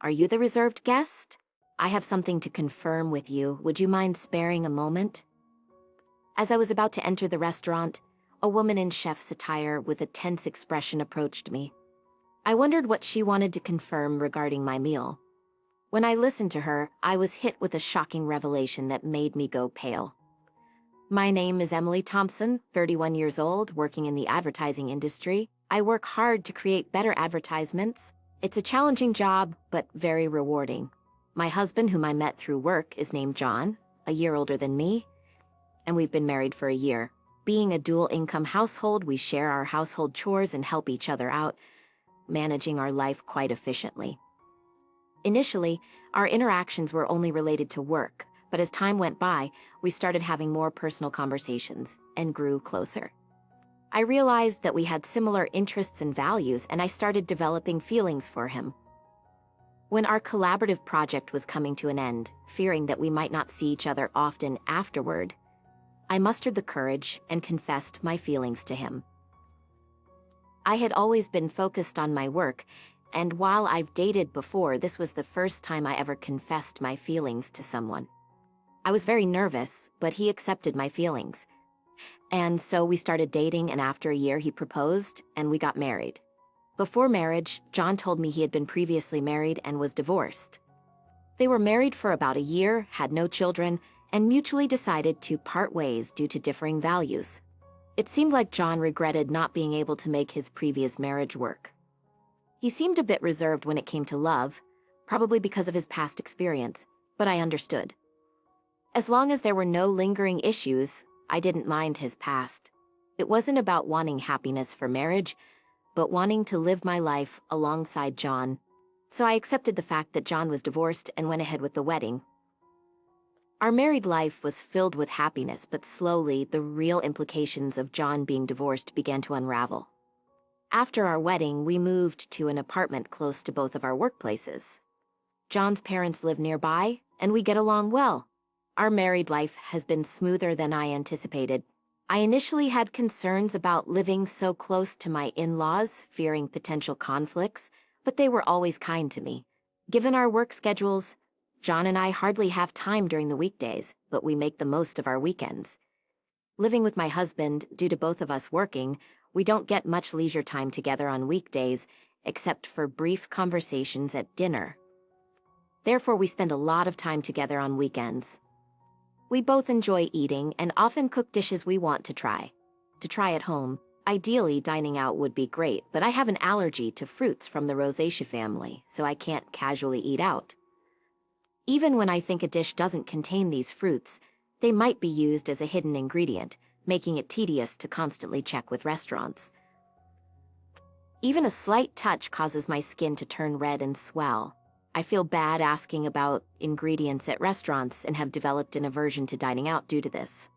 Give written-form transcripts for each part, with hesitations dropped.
are you the reserved guest? I have something to confirm with you. Would you mind sparing a moment? As I was about to enter the restaurant, a woman in chef's attire with a tense expression approached me. I wondered what she wanted to confirm regarding my meal. When I listened to her, I was hit with a shocking revelation that made me go pale. My name is Emily Thompson, 31 years old, working in the advertising industry. I work hard to create better advertisements. It's a challenging job, but very rewarding. My husband, whom I met through work, is named John, a year older than me, and we've been married for a year. Being a dual-income household, we share our household chores and help each other out, managing our life quite efficiently. Initially, our interactions were only related to work, but as time went by, we started having more personal conversations and grew closer. I realized that we had similar interests and values, and I started developing feelings for him. When our collaborative project was coming to an end, fearing that we might not see each other often afterward, I mustered the courage and confessed my feelings to him. I had always been focused on my work, and while I've dated before, this was the first time I ever confessed my feelings to someone. I was very nervous, but he accepted my feelings. And so we started dating, and after a year he proposed, and we got married. Before marriage, John told me he had been previously married and was divorced. They were married for about a year, had no children, and mutually decided to part ways due to differing values. It seemed like John regretted not being able to make his previous marriage work. He seemed a bit reserved when it came to love, probably because of his past experience, but I understood. As long as there were no lingering issues, I didn't mind his past. It wasn't about wanting happiness for marriage, but wanting to live my life alongside John. So I accepted the fact that John was divorced and went ahead with the wedding. Our married life was filled with happiness, but slowly the real implications of John being divorced began to unravel. After our wedding, we moved to an apartment close to both of our workplaces. John's parents live nearby, and we get along well. Our married life has been smoother than I anticipated. I initially had concerns about living so close to my in-laws, fearing potential conflicts, but they were always kind to me. Given our work schedules, John and I hardly have time during the weekdays, but we make the most of our weekends. Living with my husband, due to both of us working, we don't get much leisure time together on weekdays, except for brief conversations at dinner. Therefore, we spend a lot of time together on weekends. We both enjoy eating and often cook dishes we want to try at home. Ideally, dining out would be great, but I have an allergy to fruits from the rosacea family, so I can't casually eat out. Even when I think a dish doesn't contain these fruits, they might be used as a hidden ingredient, making it tedious to constantly check with restaurants. Even a slight touch causes my skin to turn red and swell. I feel bad asking about ingredients at restaurants and have developed an aversion to dining out due to this.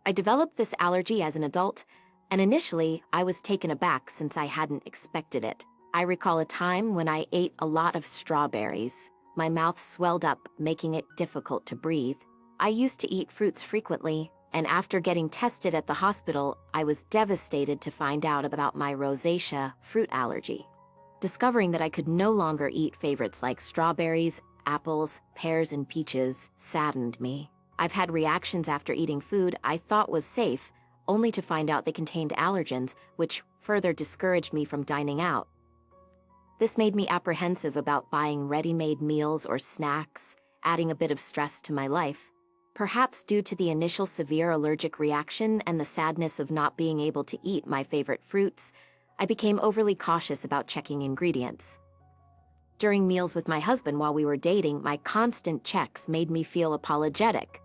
I developed this allergy as an adult, and initially I was taken aback since I hadn't expected it. I recall a time when I ate a lot of strawberries. My mouth swelled up, making it difficult to breathe. I used to eat fruits frequently, and after getting tested at the hospital, I was devastated to find out about my rosacea fruit allergy. Discovering that I could no longer eat favorites like strawberries, apples, pears, and peaches saddened me. I've had reactions after eating food I thought was safe, only to find out they contained allergens, which further discouraged me from dining out. This made me apprehensive about buying ready-made meals or snacks, adding a bit of stress to my life. Perhaps due to the initial severe allergic reaction and the sadness of not being able to eat my favorite fruits, I became overly cautious about checking ingredients. During meals with my husband while we were dating, my constant checks made me feel apologetic.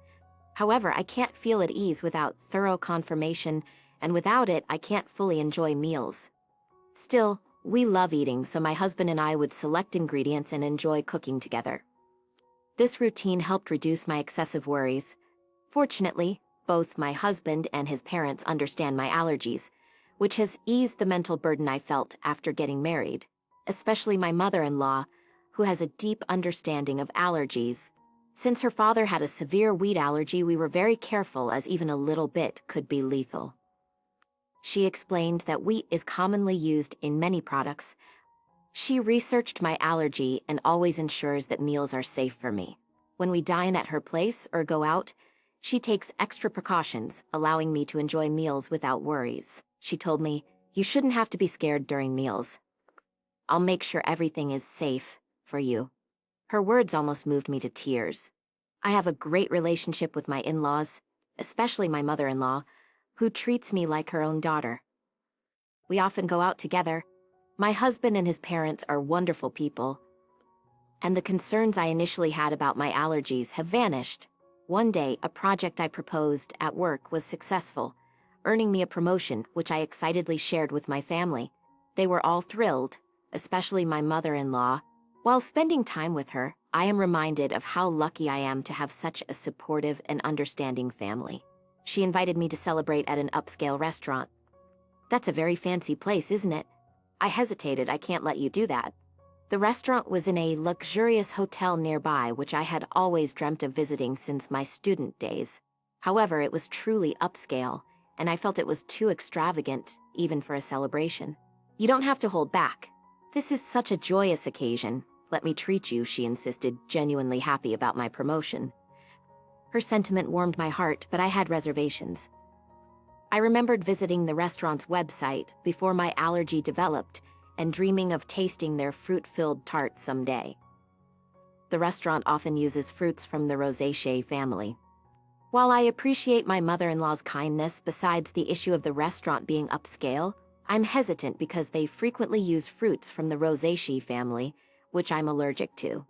However, I can't feel at ease without thorough confirmation, and without it, I can't fully enjoy meals. Still, we love eating, so my husband and I would select ingredients and enjoy cooking together. This routine helped reduce my excessive worries. Fortunately, both my husband and his parents understand my allergies, which has eased the mental burden I felt after getting married, especially my mother-in-law, who has a deep understanding of allergies. Since her father had a severe wheat allergy, we were very careful, as even a little bit could be lethal. She explained that wheat is commonly used in many products. She researched my allergy and always ensures that meals are safe for me. When we dine at her place or go out, she takes extra precautions, allowing me to enjoy meals without worries. She told me, "You shouldn't have to be scared during meals. I'll make sure everything is safe for you." Her words almost moved me to tears. I have a great relationship with my in-laws, especially my mother-in-law, who treats me like her own daughter. We often go out together. My husband and his parents are wonderful people, and the concerns I initially had about my allergies have vanished. One day, a project I proposed at work was successful, earning me a promotion, which I excitedly shared with my family. They were all thrilled, especially my mother-in-law. While spending time with her, I am reminded of how lucky I am to have such a supportive and understanding family. She invited me to celebrate at an upscale restaurant. "That's a very fancy place, isn't it?" I hesitated. "I can't let you do that." The restaurant was in a luxurious hotel nearby, which I had always dreamt of visiting since my student days. However, it was truly upscale, and I felt it was too extravagant, even for a celebration. "You don't have to hold back. This is such a joyous occasion. Let me treat you," she insisted, genuinely happy about my promotion. Her sentiment warmed my heart, but I had reservations. I remembered visiting the restaurant's website before my allergy developed and dreaming of tasting their fruit-filled tart someday. The restaurant often uses fruits from the Rosacea family. While I appreciate my mother-in-law's kindness, besides the issue of the restaurant being upscale, I'm hesitant because they frequently use fruits from the Rosacea family, which I'm allergic to.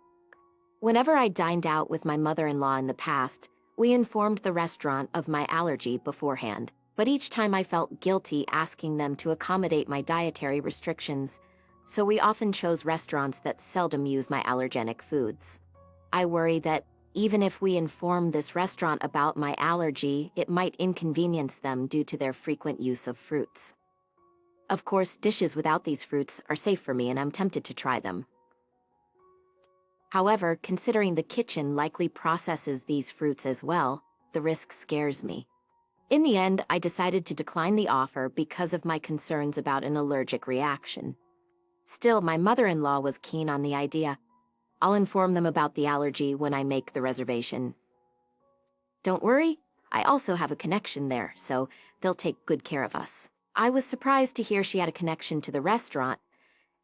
Whenever I dined out with my mother-in-law in the past, we informed the restaurant of my allergy beforehand, but each time I felt guilty asking them to accommodate my dietary restrictions, so we often chose restaurants that seldom use my allergenic foods. I worry that even if we inform this restaurant about my allergy, it might inconvenience them due to their frequent use of fruits. Of course, dishes without these fruits are safe for me and I'm tempted to try them. However, considering the kitchen likely processes these fruits as well, the risk scares me. In the end, I decided to decline the offer because of my concerns about an allergic reaction. Still, my mother-in-law was keen on the idea. "I'll inform them about the allergy when I make the reservation. Don't worry, I also have a connection there, so they'll take good care of us." I was surprised to hear she had a connection to the restaurant,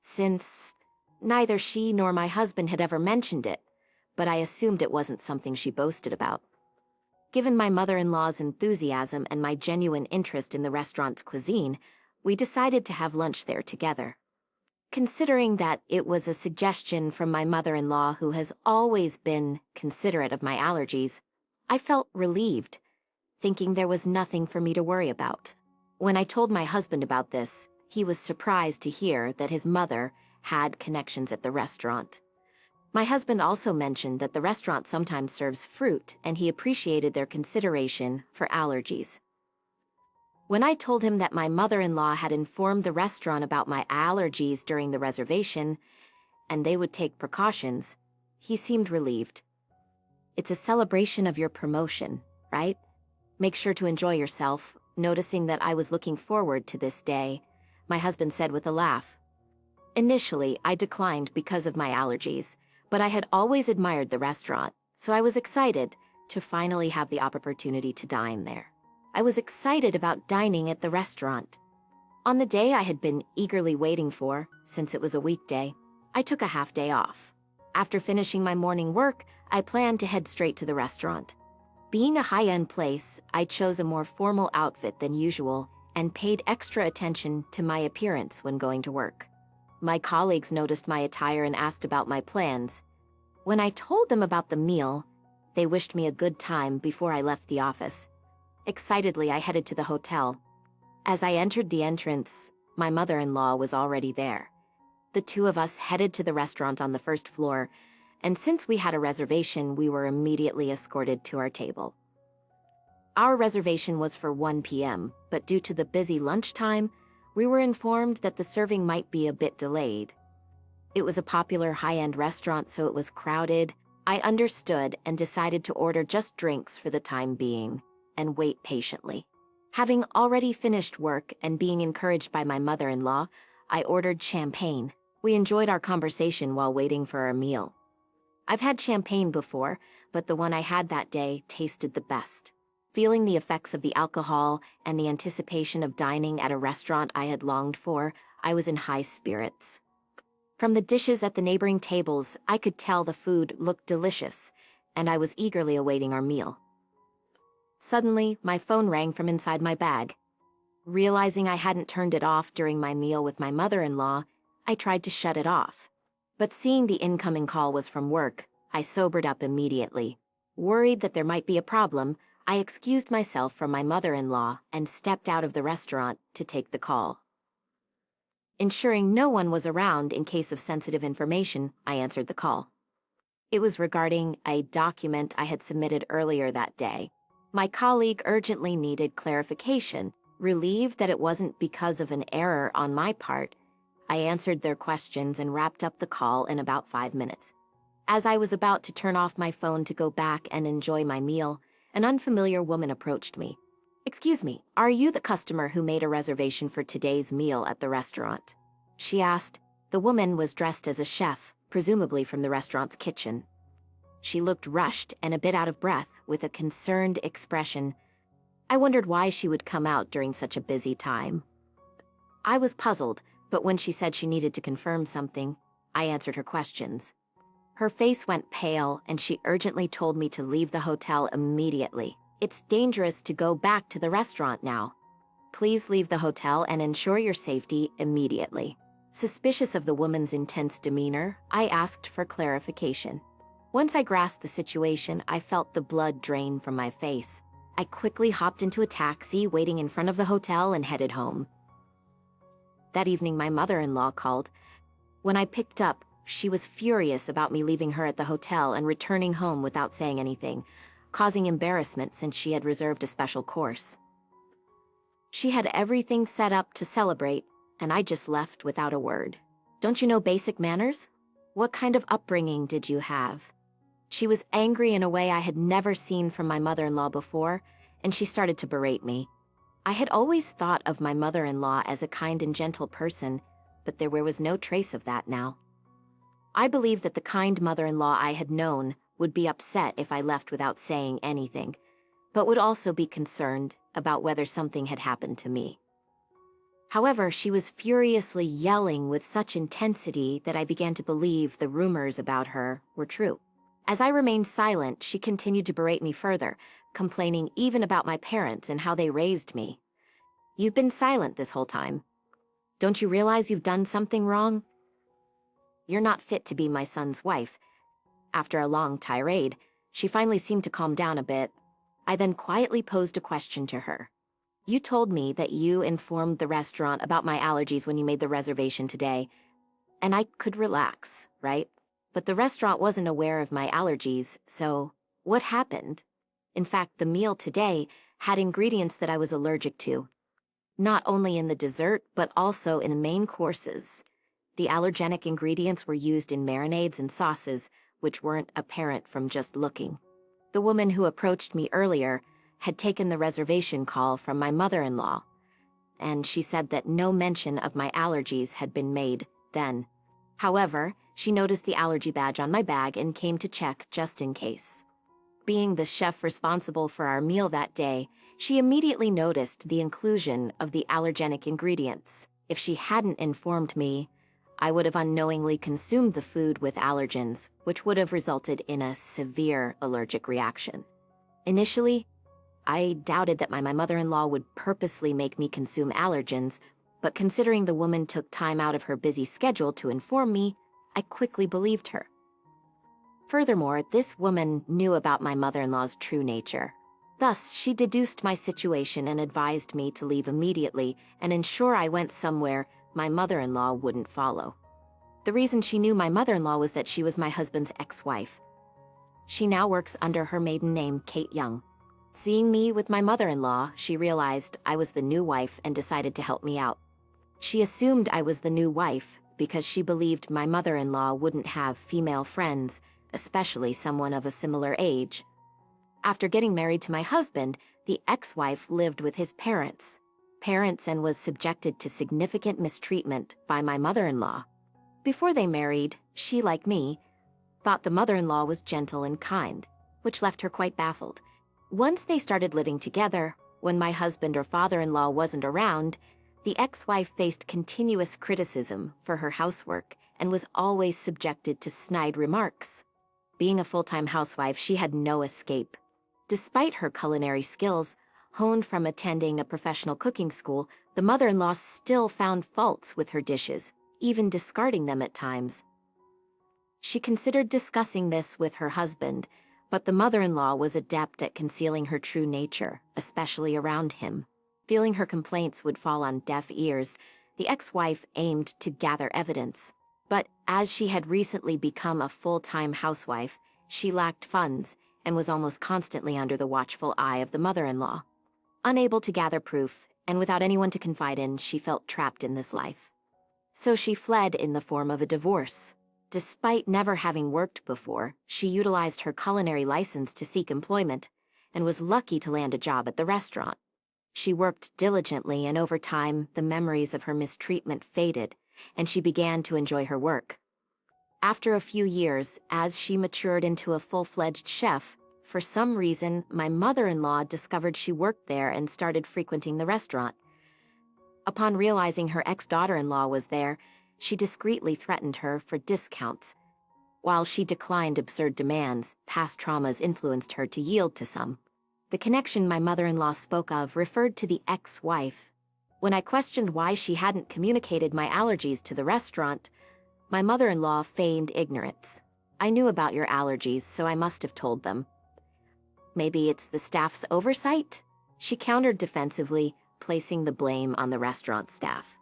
since neither she nor my husband had ever mentioned it, but I assumed it wasn't something she boasted about. Given my mother-in-law's enthusiasm and my genuine interest in the restaurant's cuisine, we decided to have lunch there together. Considering that it was a suggestion from my mother-in-law, who has always been considerate of my allergies, I felt relieved, thinking there was nothing for me to worry about. When I told my husband about this, he was surprised to hear that his mother had connections at the restaurant. My husband also mentioned that the restaurant sometimes serves fruit, and he appreciated their consideration for allergies. When I told him that my mother-in-law had informed the restaurant about my allergies during the reservation, and they would take precautions, he seemed relieved. "It's a celebration of your promotion, right? Make sure to enjoy yourself." Noticing that I was looking forward to this day, my husband said with a laugh. Initially, I declined because of my allergies, but I had always admired the restaurant, so I was excited to finally have the opportunity to dine there. I was excited about dining at the restaurant. On the day I had been eagerly waiting for, since it was a weekday, I took a half day off. After finishing my morning work, I planned to head straight to the restaurant. Being a high-end place, I chose a more formal outfit than usual and paid extra attention to my appearance when going to work. My colleagues noticed my attire and asked about my plans. When I told them about the meal, they wished me a good time before I left the office. Excitedly, I headed to the hotel. As I entered the entrance, my mother-in-law was already there. The two of us headed to the restaurant on the first floor, and since we had a reservation, we were immediately escorted to our table. Our reservation was for 1 p.m., but due to the busy lunchtime, we were informed that the serving might be a bit delayed. It was a popular high-end restaurant, so it was crowded. I understood and decided to order just drinks for the time being and wait patiently. Having already finished work and being encouraged by my mother-in-law, I ordered champagne, We enjoyed our conversation while waiting for our meal. I've had champagne before, but the one I had that day tasted the best. Feeling the effects of the alcohol and the anticipation of dining at a restaurant I had longed for, I was in high spirits. From the dishes at the neighboring tables, I could tell the food looked delicious, and I was eagerly awaiting our meal. Suddenly, my phone rang from inside my bag. Realizing I hadn't turned it off during my meal with my mother-in-law, I tried to shut it off. But seeing the incoming call was from work, I sobered up immediately. Worried that there might be a problem, I excused myself from my mother-in-law and stepped out of the restaurant to take the call. Ensuring no one was around in case of sensitive information, I answered the call. It was regarding a document I had submitted earlier that day. My colleague urgently needed clarification. Relieved that it wasn't because of an error on my part, I answered their questions and wrapped up the call in about 5 minutes. As I was about to turn off my phone to go back and enjoy my meal, an unfamiliar woman approached me. "Excuse me, are you the customer who made a reservation for today's meal at the restaurant?" she asked. The woman was dressed as a chef, presumably from the restaurant's kitchen. She looked rushed and a bit out of breath, with a concerned expression. I wondered why she would come out during such a busy time. I was puzzled, but when she said she needed to confirm something, I answered her questions. Her face went pale, and she urgently told me to leave the hotel immediately. "It's dangerous to go back to the restaurant now. Please leave the hotel and ensure your safety immediately." Suspicious of the woman's intense demeanor, I asked for clarification. Once I grasped the situation, I felt the blood drain from my face. I quickly hopped into a taxi waiting in front of the hotel and headed home. That evening, my mother-in-law called. When I picked up, she was furious about me leaving her at the hotel and returning home without saying anything, causing embarrassment since she had reserved a special course. She had everything set up to celebrate, and I just left without a word. "Don't you know basic manners? What kind of upbringing did you have?" She was angry in a way I had never seen from my mother-in-law before, and she started to berate me. I had always thought of my mother-in-law as a kind and gentle person, but there was no trace of that now. I believed that the kind mother-in-law I had known would be upset if I left without saying anything, but would also be concerned about whether something had happened to me. However, she was furiously yelling with such intensity that I began to believe the rumors about her were true. As I remained silent, she continued to berate me further, complaining even about my parents and how they raised me. "You've been silent this whole time. Don't you realize you've done something wrong? You're not fit to be my son's wife." After a long tirade, she finally seemed to calm down a bit. I then quietly posed a question to her. "You told me that you informed the restaurant about my allergies when you made the reservation today, and I could relax, right? But the restaurant wasn't aware of my allergies, so what happened? In fact, the meal today had ingredients that I was allergic to, not only in the dessert, but also in the main courses. The allergenic ingredients were used in marinades and sauces, which weren't apparent from just looking." The woman who approached me earlier had taken the reservation call from my mother-in-law, and she said that no mention of my allergies had been made then. However, she noticed the allergy badge on my bag and came to check just in case. Being the chef responsible for our meal that day, she immediately noticed the inclusion of the allergenic ingredients. If she hadn't informed me, I would have unknowingly consumed the food with allergens, which would have resulted in a severe allergic reaction. Initially, I doubted that my mother-in-law would purposely make me consume allergens, but considering the woman took time out of her busy schedule to inform me, I quickly believed her. Furthermore, this woman knew about my mother-in-law's true nature. Thus, she deduced my situation and advised me to leave immediately and ensure I went somewhere my mother-in-law wouldn't follow. The reason she knew my mother-in-law was that she was my husband's ex-wife. She now works under her maiden name, Kate Young. Seeing me with my mother-in-law, she realized I was the new wife and decided to help me out. She assumed I was the new wife because she believed my mother-in-law wouldn't have female friends, especially someone of a similar age. After getting married to my husband, the ex-wife lived with his parents and was subjected to significant mistreatment by my mother-in-law. Before they married, she, like me, thought the mother-in-law was gentle and kind, which left her quite baffled. Once they started living together, when my husband or father-in-law wasn't around, the ex-wife faced continuous criticism for her housework and was always subjected to snide remarks. Being a full-time housewife, she had no escape. Despite her culinary skills, honed from attending a professional cooking school, the mother-in-law still found faults with her dishes, even discarding them at times. She considered discussing this with her husband, but the mother-in-law was adept at concealing her true nature, especially around him. Feeling her complaints would fall on deaf ears, the ex-wife aimed to gather evidence. But as she had recently become a full-time housewife, she lacked funds and was almost constantly under the watchful eye of the mother-in-law. Unable to gather proof, and without anyone to confide in, she felt trapped in this life. So she fled in the form of a divorce. Despite never having worked before, she utilized her culinary license to seek employment, and was lucky to land a job at the restaurant. She worked diligently, and over time, the memories of her mistreatment faded, and she began to enjoy her work. After a few years, as she matured into a full-fledged chef, for some reason, my mother-in-law discovered she worked there and started frequenting the restaurant. Upon realizing her ex-daughter-in-law was there, she discreetly threatened her for discounts. While she declined absurd demands, past traumas influenced her to yield to some. The connection my mother-in-law spoke of referred to the ex-wife. When I questioned why she hadn't communicated my allergies to the restaurant, my mother-in-law feigned ignorance. "I knew about your allergies, so I must have told them." "Maybe it's the staff's oversight?" she countered defensively, placing the blame on the restaurant staff.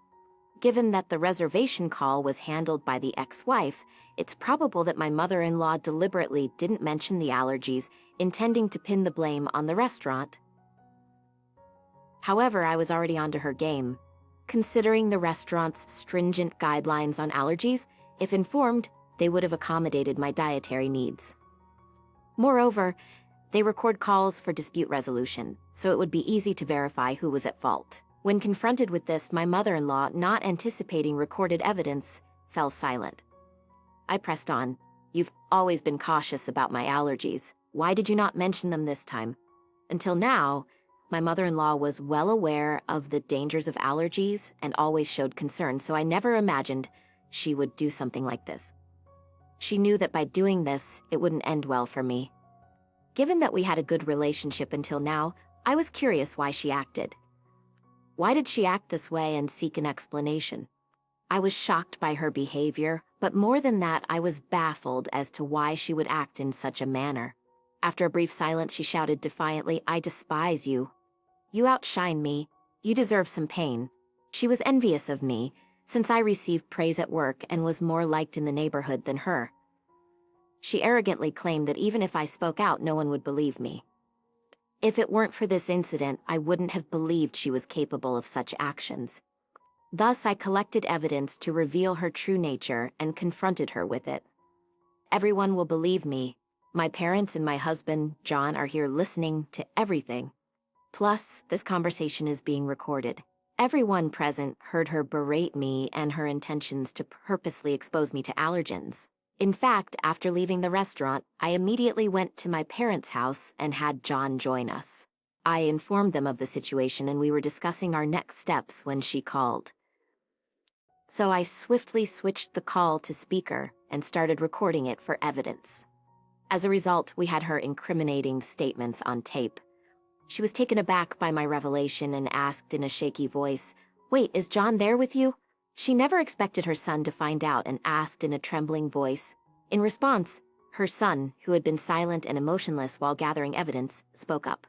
Given that the reservation call was handled by the ex-wife, it's probable that my mother-in-law deliberately didn't mention the allergies, intending to pin the blame on the restaurant. However, I was already onto her game. Considering the restaurant's stringent guidelines on allergies, if informed, they would have accommodated my dietary needs. Moreover, they record calls for dispute resolution, so it would be easy to verify who was at fault. When confronted with this, my mother-in-law, not anticipating recorded evidence, fell silent. I pressed on. "You've always been cautious about my allergies. Why did you not mention them this time?" Until now, my mother-in-law was well aware of the dangers of allergies and always showed concern, so I never imagined she would do something like this. She knew that by doing this, it wouldn't end well for me. Given that we had a good relationship until now, I was curious why she acted. Why did she act this way and seek an explanation? I was shocked by her behavior, but more than that, I was baffled as to why she would act in such a manner. After a brief silence, she shouted defiantly, "I despise you. You outshine me. You deserve some pain." She was envious of me, since I received praise at work and was more liked in the neighborhood than her. She arrogantly claimed that even if I spoke out, no one would believe me. If it weren't for this incident, I wouldn't have believed she was capable of such actions. Thus, I collected evidence to reveal her true nature and confronted her with it. Everyone will believe me. My parents and my husband, John, are here listening to everything. Plus, this conversation is being recorded. Everyone present heard her berate me and her intentions to purposely expose me to allergens. In fact, after leaving the restaurant, I immediately went to my parents' house and had John join us. I informed them of the situation and we were discussing our next steps when she called. So I swiftly switched the call to speaker and started recording it for evidence. As a result, we had her incriminating statements on tape. She was taken aback by my revelation and asked in a shaky voice, "Wait, is John there with you?" She never expected her son to find out and asked in a trembling voice. In response, her son, who had been silent and emotionless while gathering evidence, spoke up.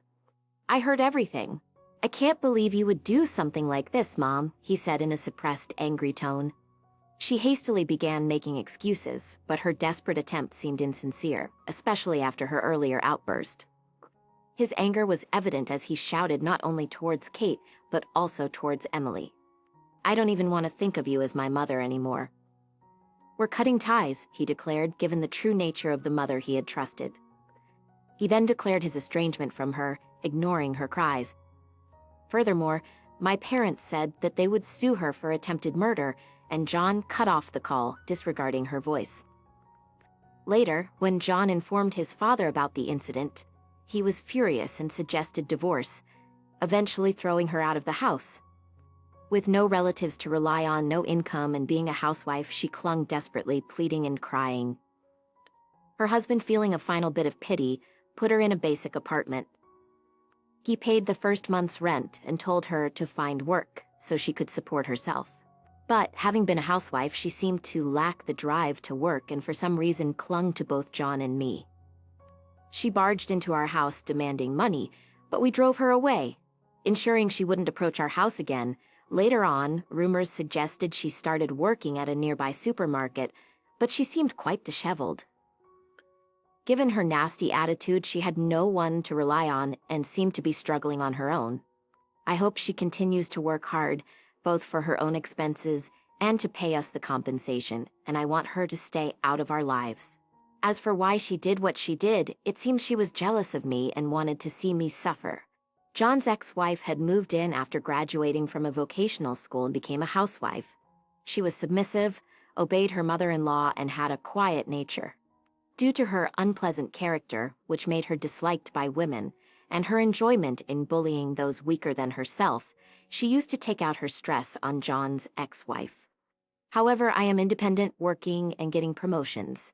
"I heard everything. I can't believe you would do something like this, Mom," he said in a suppressed, angry tone. She hastily began making excuses, but her desperate attempt seemed insincere, especially after her earlier outburst. His anger was evident as he shouted not only towards Kate, but also towards Emily. "I don't even want to think of you as my mother anymore." "We're cutting ties," he declared, given the true nature of the mother he had trusted. He then declared his estrangement from her, ignoring her cries. Furthermore, my parents said that they would sue her for attempted murder, and John cut off the call, disregarding her voice. Later, when John informed his father about the incident, he was furious and suggested divorce, eventually throwing her out of the house. With no relatives to rely on, no income, and being a housewife, she clung desperately, pleading and crying. Her husband, feeling a final bit of pity, put her in a basic apartment. He paid the first month's rent and told her to find work so she could support herself. But, having been a housewife, she seemed to lack the drive to work and for some reason clung to both John and me. She barged into our house demanding money, but we drove her away, ensuring she wouldn't approach our house again. Later on, rumors suggested she started working at a nearby supermarket, but she seemed quite disheveled. Given her nasty attitude, she had no one to rely on and seemed to be struggling on her own. I hope she continues to work hard, both for her own expenses and to pay us the compensation, and I want her to stay out of our lives. As for why she did what she did, it seems she was jealous of me and wanted to see me suffer. John's ex-wife had moved in after graduating from a vocational school and became a housewife. She was submissive, obeyed her mother-in-law, and had a quiet nature. Due to her unpleasant character, which made her disliked by women, and her enjoyment in bullying those weaker than herself, she used to take out her stress on John's ex-wife. However, I am independent, working, and getting promotions.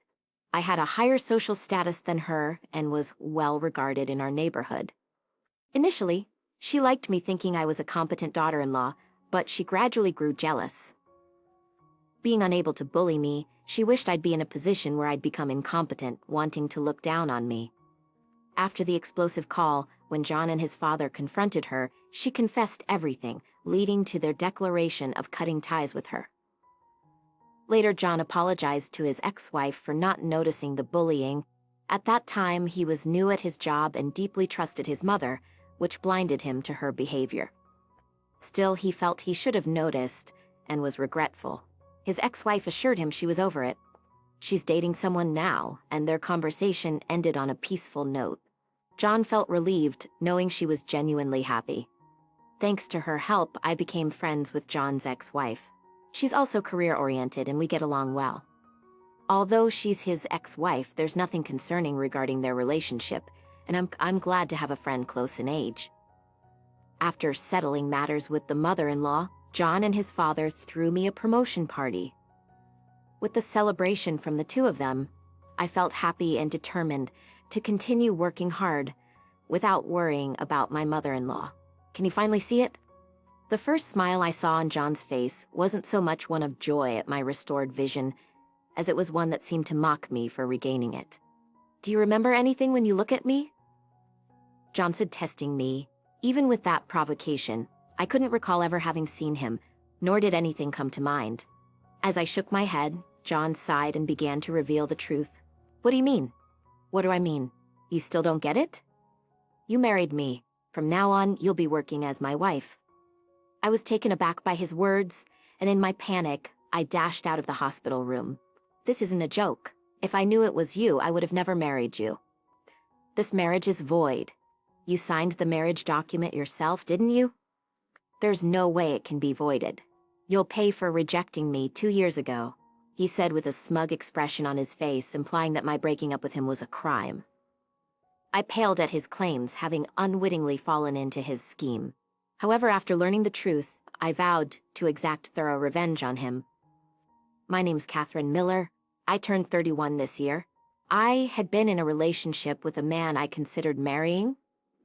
I had a higher social status than her and was well regarded in our neighborhood. Initially, she liked me, thinking I was a competent daughter-in-law, but she gradually grew jealous. Being unable to bully me, she wished I'd be in a position where I'd become incompetent, wanting to look down on me. After the explosive call, when John and his father confronted her, she confessed everything, leading to their declaration of cutting ties with her. Later, John apologized to his ex-wife for not noticing the bullying. At that time, he was new at his job and deeply trusted his mother, which blinded him to her behavior. Still, he felt he should have noticed and was regretful. His ex-wife assured him she was over it. She's dating someone now, and their conversation ended on a peaceful note. John felt relieved, knowing she was genuinely happy. Thanks to her help, I became friends with John's ex-wife. She's also career-oriented and we get along well. Although she's his ex-wife, there's nothing concerning regarding their relationship, and I'm glad to have a friend close in age. After settling matters with the mother-in-law, John and his father threw me a promotion party. With the celebration from the two of them, I felt happy and determined to continue working hard without worrying about my mother-in-law. Can you finally see it? The first smile I saw on John's face wasn't so much one of joy at my restored vision, as it was one that seemed to mock me for regaining it. Do you remember anything when you look at me? John said, testing me. Even with that provocation, I couldn't recall ever having seen him, nor did anything come to mind. As I shook my head, John sighed and began to reveal the truth. What do you mean? What do I mean? You still don't get it? You married me. From now on, you'll be working as my wife. I was taken aback by his words, and in my panic, I dashed out of the hospital room. This isn't a joke. If I knew it was you, I would have never married you. This marriage is void. You signed the marriage document yourself, didn't you? There's no way it can be voided. You'll pay for rejecting me 2 years ago, he said with a smug expression on his face, implying that my breaking up with him was a crime. I paled at his claims, having unwittingly fallen into his scheme. However, after learning the truth, I vowed to exact thorough revenge on him. My name's Catherine Miller. I turned 31 this year. I had been in a relationship with a man I considered marrying,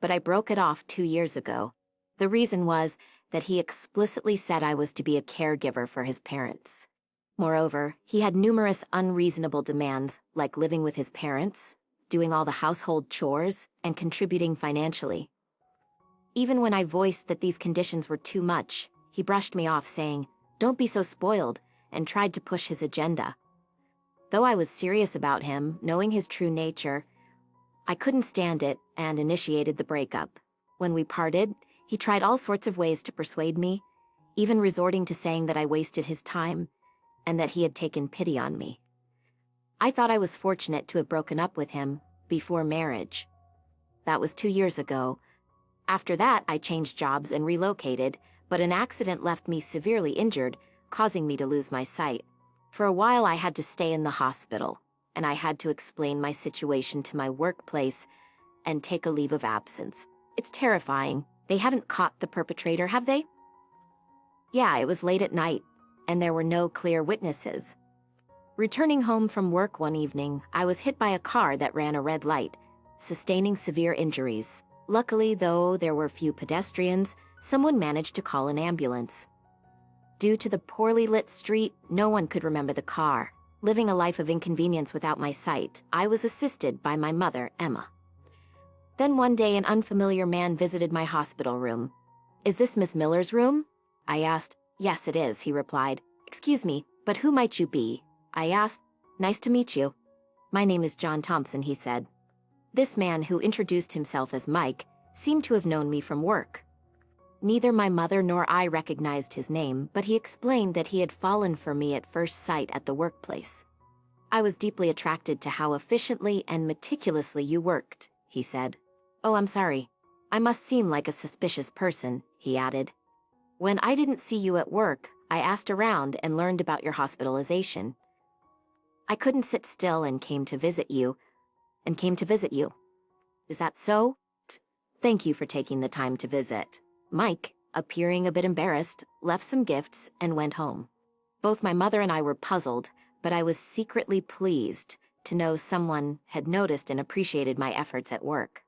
but I broke it off 2 years ago. The reason was that he explicitly said I was to be a caregiver for his parents. Moreover, he had numerous unreasonable demands, like living with his parents, doing all the household chores, and contributing financially. Even when I voiced that these conditions were too much, he brushed me off, saying, "Don't be so spoiled," and tried to push his agenda. Though I was serious about him, knowing his true nature, I couldn't stand it and initiated the breakup. When we parted, he tried all sorts of ways to persuade me, even resorting to saying that I wasted his time and that he had taken pity on me. I thought I was fortunate to have broken up with him before marriage. That was 2 years ago. After that, I changed jobs and relocated, but an accident left me severely injured, causing me to lose my sight. For a while, I had to stay in the hospital, and I had to explain my situation to my workplace and take a leave of absence. It's terrifying. They haven't caught the perpetrator, have they? Yeah, it was late at night, and there were no clear witnesses. Returning home from work one evening, I was hit by a car that ran a red light, sustaining severe injuries. Luckily, though there were few pedestrians, someone managed to call an ambulance. Due to the poorly lit street, no one could remember the car. Living a life of inconvenience without my sight, I was assisted by my mother, Emma. Then one day an unfamiliar man visited my hospital room. "Is this Miss Miller's room?" I asked. "Yes, it is," he replied. "Excuse me, but who might you be?" I asked. "Nice to meet you." "My name is John Thompson," he said. This man, who introduced himself as Mike, seemed to have known me from work. Neither my mother nor I recognized his name, but he explained that he had fallen for me at first sight at the workplace. "I was deeply attracted to how efficiently and meticulously you worked," he said. "Oh, I'm sorry. I must seem like a suspicious person," he added. "When I didn't see you at work, I asked around and learned about your hospitalization. I couldn't sit still and came to visit you. Is that so? Thank you for taking the time to visit." Mike, appearing a bit embarrassed, left some gifts and went home. Both my mother and I were puzzled, but I was secretly pleased to know someone had noticed and appreciated my efforts at work.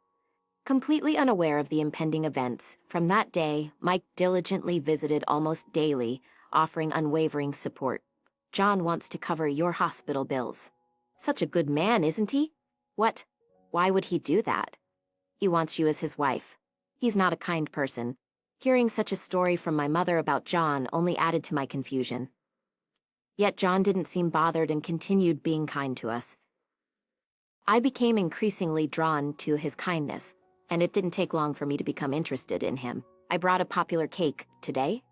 Completely unaware of the impending events, from that day, Mike diligently visited almost daily, offering unwavering support. "John wants to cover your hospital bills." "Such a good man, isn't he?" "What? Why would he do that?" "He wants you as his wife. He's not a kind person." Hearing such a story from my mother about John only added to my confusion. Yet John didn't seem bothered and continued being kind to us. I became increasingly drawn to his kindness, and it didn't take long for me to become interested in him. "I brought a popular cake today."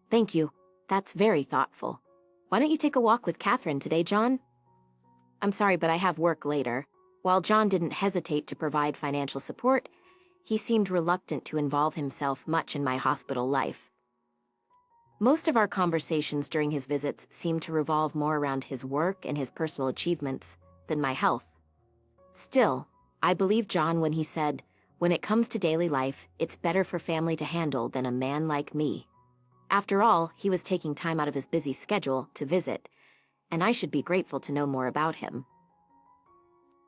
"Thank you. That's very thoughtful. Why don't you take a walk with Catherine today, John?" "I'm sorry, but I have work later." While John didn't hesitate to provide financial support, he seemed reluctant to involve himself much in my hospital life. Most of our conversations during his visits seemed to revolve more around his work and his personal achievements than my health. Still, I believe John when he said, "When it comes to daily life, it's better for family to handle than a man like me." After all, he was taking time out of his busy schedule to visit, and I should be grateful to know more about him.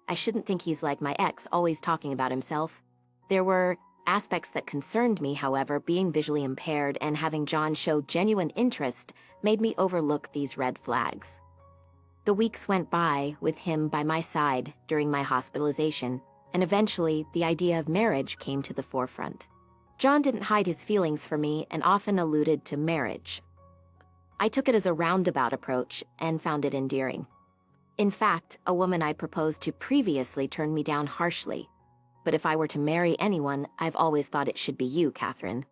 I shouldn't think he's like my ex, always talking about himself. There were aspects that concerned me, however. Being visually impaired and having John show genuine interest made me overlook these red flags. The weeks went by with him by my side during my hospitalization, and eventually the idea of marriage came to the forefront. John didn't hide his feelings for me and often alluded to marriage. I took it as a roundabout approach and found it endearing. In fact, a woman I proposed to previously turned me down harshly. "But if I were to marry anyone, I've always thought it should be you, Catherine."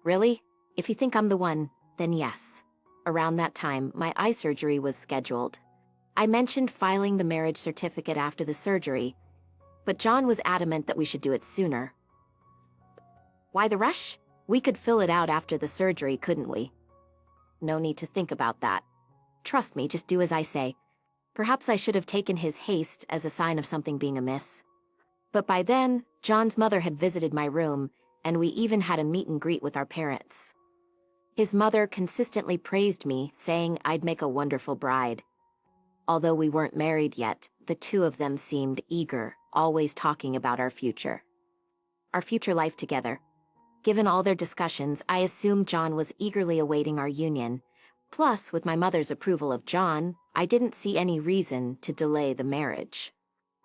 "Really? If you think I'm the one, then yes." Around that time, my eye surgery was scheduled. I mentioned filing the marriage certificate after the surgery, but John was adamant that we should do it sooner. "Why the rush? We could fill it out after the surgery, couldn't we?" "No need to think about that. Trust me, just do as I say." Perhaps I should have taken his haste as a sign of something being amiss. But by then, John's mother had visited my room, and we even had a meet and greet with our parents. His mother consistently praised me, saying I'd make a wonderful bride. Although we weren't married yet, the two of them seemed eager, always talking about our future life together. Given all their discussions, I assumed John was eagerly awaiting our union. Plus, with my mother's approval of John, I didn't see any reason to delay the marriage.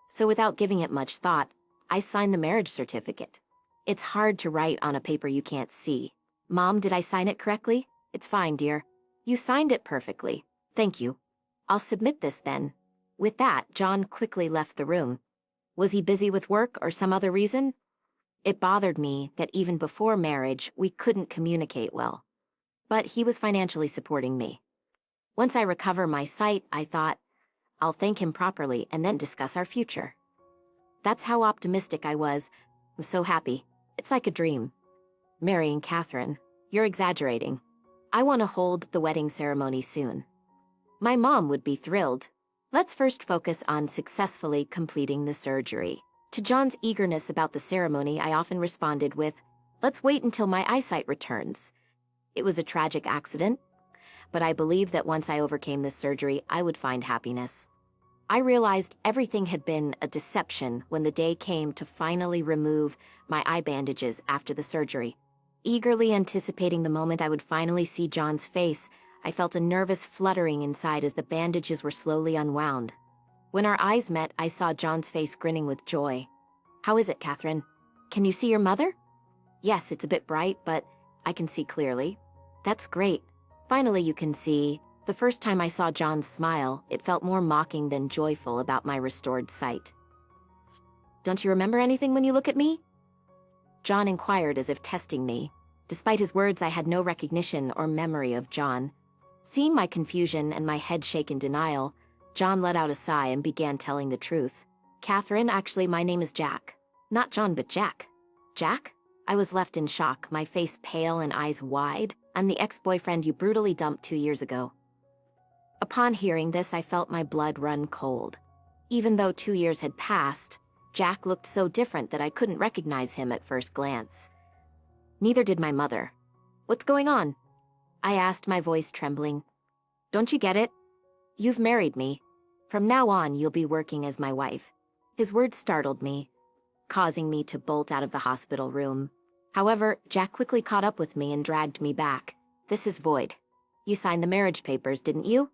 So without giving it much thought, I signed the marriage certificate. It's hard to write on a paper you can't see. "Mom, did I sign it correctly?" "It's fine, dear. You signed it perfectly. Thank you. I'll submit this then." With that, John quickly left the room. Was he busy with work or some other reason? It bothered me that even before marriage, we couldn't communicate well. But he was financially supporting me. Once I recover my sight, I thought, I'll thank him properly and then discuss our future. That's how optimistic I was. I'm so happy. It's like a dream. "Marrying Catherine. You're exaggerating." I want to hold the wedding ceremony soon. My mom would be thrilled. Let's first focus on successfully completing the surgery. To John's eagerness about the ceremony, I often responded with, let's wait until my eyesight returns. It was a tragic accident, but I believed that once I overcame this surgery, I would find happiness. I realized everything had been a deception when the day came to finally remove my eye bandages after the surgery. Eagerly anticipating the moment I would finally see John's face, I felt a nervous fluttering inside as the bandages were slowly unwound. When our eyes met, I saw John's face grinning with joy. How is it, Catherine? Can you see your mother? Yes, it's a bit bright, but I can see clearly. That's great. Finally, you can see. The first time I saw John's smile, it felt more mocking than joyful about my restored sight. Don't you remember anything when you look at me? John inquired as if testing me. Despite his words, I had no recognition or memory of John. Seeing my confusion and my head shake in denial, John let out a sigh and began telling the truth. Catherine, actually, my name is Jack. Not John, but Jack. Jack? I was left in shock, my face pale and eyes wide. I'm the ex-boyfriend you brutally dumped 2 years ago. Upon hearing this, I felt my blood run cold. Even though 2 years had passed, Jack looked so different that I couldn't recognize him at first glance. Neither did my mother. What's going on? I asked, my voice trembling. Don't you get it? You've married me. From now on, you'll be working as my wife. His words startled me, causing me to bolt out of the hospital room. However, Jack quickly caught up with me and dragged me back. This is void. You signed the marriage papers, didn't you?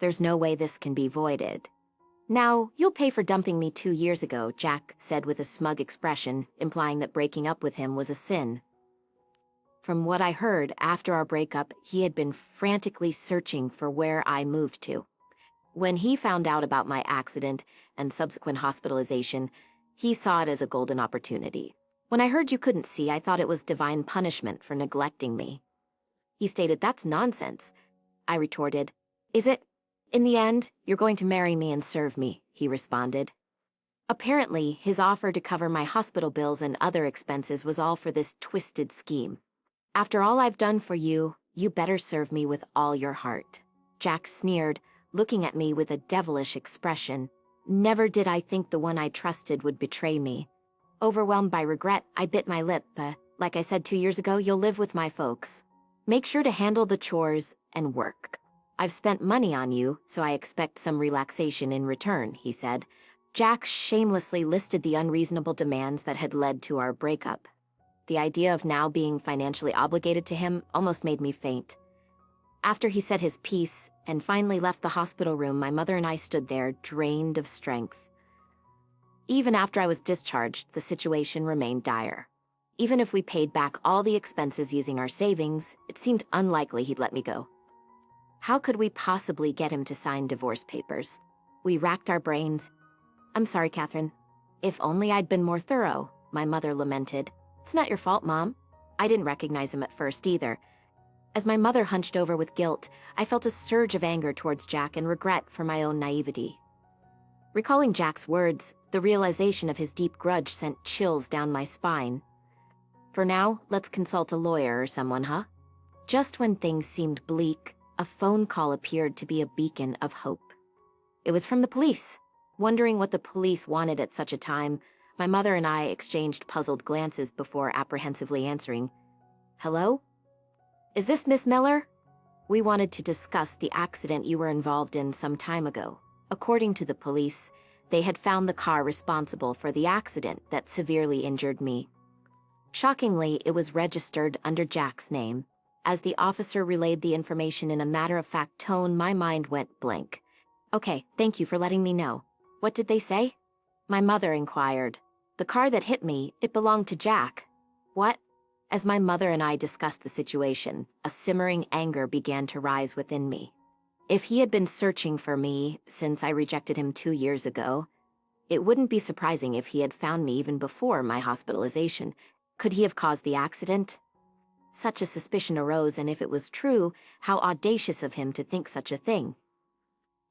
There's no way this can be voided. Now, you'll pay for dumping me 2 years ago, Jack said with a smug expression, implying that breaking up with him was a sin. From what I heard, after our breakup, he had been frantically searching for where I moved to. When he found out about my accident and subsequent hospitalization, he saw it as a golden opportunity. When I heard you couldn't see, I thought it was divine punishment for neglecting me. He stated, that's nonsense. I retorted, is it? In the end, you're going to marry me and serve me, he responded. Apparently, his offer to cover my hospital bills and other expenses was all for this twisted scheme. After all I've done for you, you better serve me with all your heart. Jack sneered, looking at me with a devilish expression. Never did I think the one I trusted would betray me. Overwhelmed by regret, I bit my lip. Like I said 2 years ago, you'll live with my folks. Make sure to handle the chores and work. I've spent money on you, so I expect some relaxation in return, he said. Jack shamelessly listed the unreasonable demands that had led to our breakup. The idea of now being financially obligated to him almost made me faint. After he said his piece and finally left the hospital room, my mother and I stood there, drained of strength. Even after I was discharged, the situation remained dire. Even if we paid back all the expenses using our savings, it seemed unlikely he'd let me go. How could we possibly get him to sign divorce papers? We racked our brains. I'm sorry, Catherine. If only I'd been more thorough, my mother lamented. It's not your fault, Mom. I didn't recognize him at first either. As my mother hunched over with guilt, I felt a surge of anger towards Jack and regret for my own naivety. Recalling Jack's words, the realization of his deep grudge sent chills down my spine. For now, let's consult a lawyer or someone, huh? Just when things seemed bleak, a phone call appeared to be a beacon of hope. It was from the police. Wondering what the police wanted at such a time, my mother and I exchanged puzzled glances before apprehensively answering. Hello? Is this Miss Miller? We wanted to discuss the accident you were involved in some time ago. According to the police, they had found the car responsible for the accident that severely injured me. Shockingly, it was registered under Jack's name. As the officer relayed the information in a matter-of-fact tone, my mind went blank. Okay, thank you for letting me know. What did they say? My mother inquired. The car that hit me, it belonged to Jack. What? As my mother and I discussed the situation, a simmering anger began to rise within me. If he had been searching for me since I rejected him 2 years ago, it wouldn't be surprising if he had found me even before my hospitalization. Could he have caused the accident? Such a suspicion arose, and if it was true, how audacious of him to think such a thing.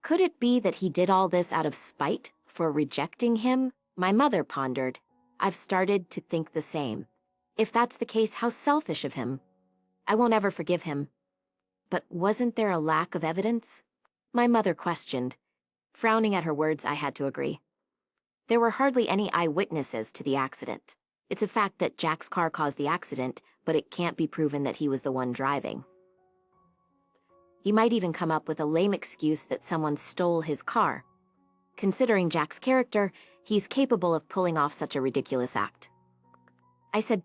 Could it be that he did all this out of spite for rejecting him? My mother pondered. I've started to think the same. If that's the case, how selfish of him. I won't ever forgive him. But wasn't there a lack of evidence? My mother questioned. Frowning at her words, I had to agree. There were hardly any eyewitnesses to the accident. It's a fact that Jack's car caused the accident, but it can't be proven that he was the one driving. He might even come up with a lame excuse that someone stole his car. Considering Jack's character, he's capable of pulling off such a ridiculous act. I said,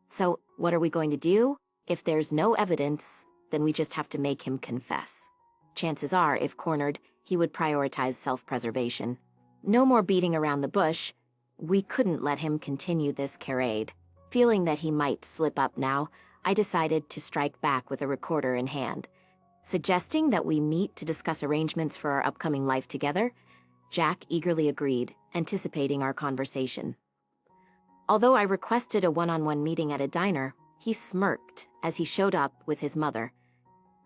"So, what are we going to do? If there's no evidence, then we just have to make him confess. Chances are, if cornered, he would prioritize self-preservation. No more beating around the bush. We couldn't let him continue this charade." Feeling that he might slip up now, I decided to strike back with a recorder in hand. Suggesting that we meet to discuss arrangements for our upcoming life together, Jack eagerly agreed, anticipating our conversation. Although I requested a one-on-one meeting at a diner, he smirked as he showed up with his mother.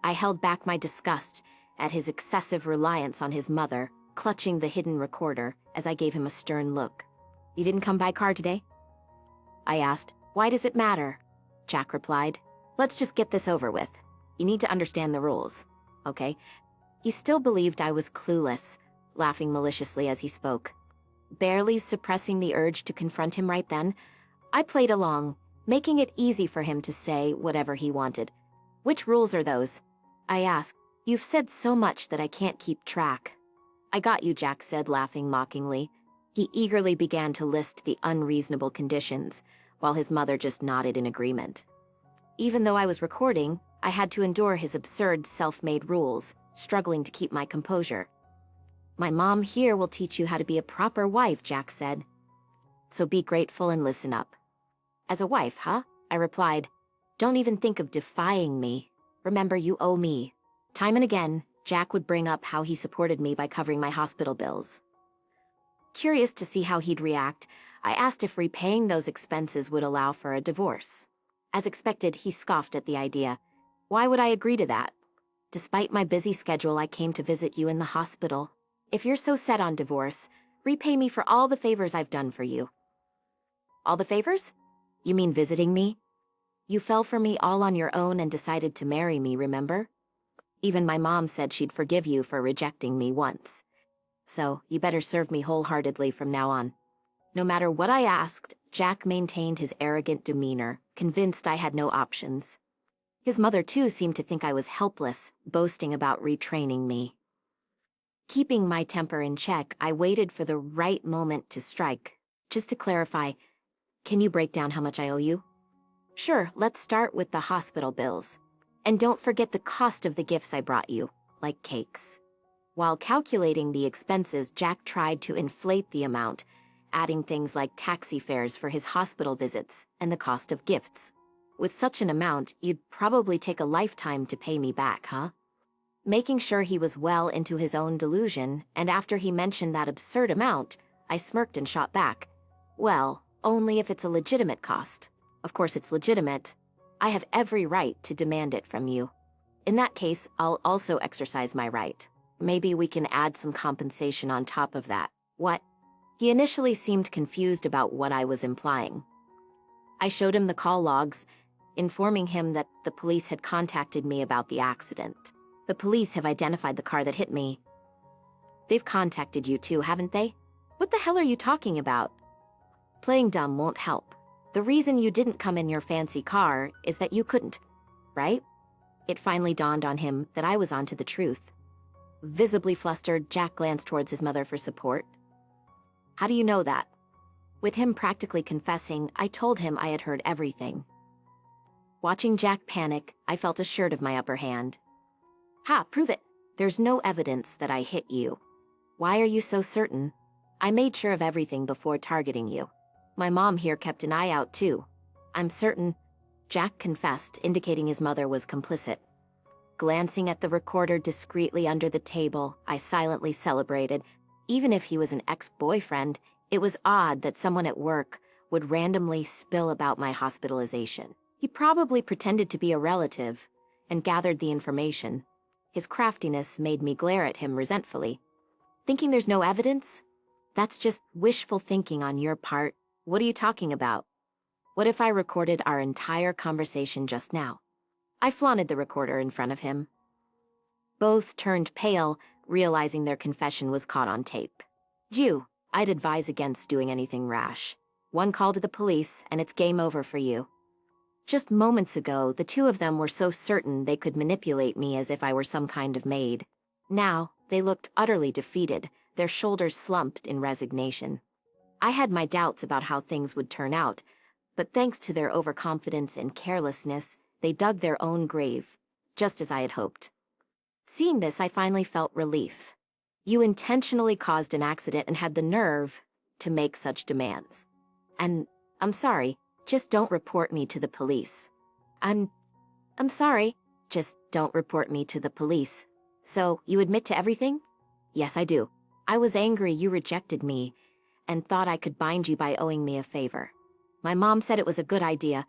I held back my disgust at his excessive reliance on his mother, clutching the hidden recorder as I gave him a stern look. "You didn't come by car today?" I asked. "Why does it matter?" Jack replied. "Let's just get this over with. You need to understand the rules, okay?" He still believed I was clueless, laughing maliciously as he spoke. Barely suppressing the urge to confront him right then, I played along, making it easy for him to say whatever he wanted. "Which rules are those?" I asked. "You've said so much that I can't keep track." "I got you," Jack said, laughing mockingly. He eagerly began to list the unreasonable conditions, while his mother just nodded in agreement. Even though I was recording, I had to endure his absurd self-made rules, struggling to keep my composure. "My mom here will teach you how to be a proper wife," Jack said. "So be grateful and listen up." "As a wife, huh?" I replied. "Don't even think of defying me. Remember, you owe me." Time and again, Jack would bring up how he supported me by covering my hospital bills. Curious to see how he'd react, I asked if repaying those expenses would allow for a divorce. As expected, he scoffed at the idea. "Why would I agree to that? Despite my busy schedule, I came to visit you in the hospital. If you're so set on divorce, repay me for all the favors I've done for you." "All the favors? You mean visiting me? You fell for me all on your own and decided to marry me, remember? Even my mom said she'd forgive you for rejecting me once. So you better serve me wholeheartedly from now on." No matter what I asked, Jack maintained his arrogant demeanor, convinced I had no options. His mother, too, seemed to think I was helpless, boasting about retraining me. Keeping my temper in check, I waited for the right moment to strike. "Just to clarify, can you break down how much I owe you?" "Sure, let's start with the hospital bills. And don't forget the cost of the gifts I brought you, like cakes." While calculating the expenses, Jack tried to inflate the amount, adding things like taxi fares for his hospital visits and the cost of gifts. "With such an amount, you'd probably take a lifetime to pay me back, huh?" Making sure he was well into his own delusion, and after he mentioned that absurd amount, I smirked and shot back. "Well, only if it's a legitimate cost. Of course it's legitimate. I have every right to demand it from you. In that case, I'll also exercise my right. Maybe we can add some compensation on top of that." "What?" He initially seemed confused about what I was implying. I showed him the call logs, informing him that the police had contacted me about the accident. "The police have identified the car that hit me." "They've contacted you too, haven't they?" "What the hell are you talking about?" Playing dumb won't help. The reason you didn't come in your fancy car is that you couldn't, right? It finally dawned on him that I was onto the truth. Visibly flustered, Jack glanced towards his mother for support. "How do you know that?" With him practically confessing, I told him I had heard everything. Watching Jack panic, I felt assured of my upper hand. "Ha, prove it. There's no evidence that I hit you." "Why are you so certain?" "I made sure of everything before targeting you. My mom here kept an eye out too." "I'm certain," Jack confessed, indicating his mother was complicit. Glancing at the recorder discreetly under the table, I silently celebrated. Even if he was an ex-boyfriend, it was odd that someone at work would randomly spill about my hospitalization. He probably pretended to be a relative and gathered the information. His craftiness made me glare at him resentfully. "Thinking there's no evidence? That's just wishful thinking on your part. What are you talking about? What if I recorded our entire conversation just now?" I flaunted the recorder in front of him. Both turned pale, realizing their confession was caught on tape. You, I'd advise against doing anything rash. One call to the police, and it's game over for you. Just moments ago, the two of them were so certain they could manipulate me as if I were some kind of maid. Now, they looked utterly defeated, their shoulders slumped in resignation. I had my doubts about how things would turn out, but thanks to their overconfidence and carelessness, they dug their own grave, just as I had hoped. Seeing this, I finally felt relief. You intentionally caused an accident and had the nerve to make such demands. And I'm sorry, just don't report me to the police. I'm sorry, just don't report me to the police. So, you admit to everything? Yes, I do. I was angry you rejected me and thought I could bind you by owing me a favor. My mom said it was a good idea.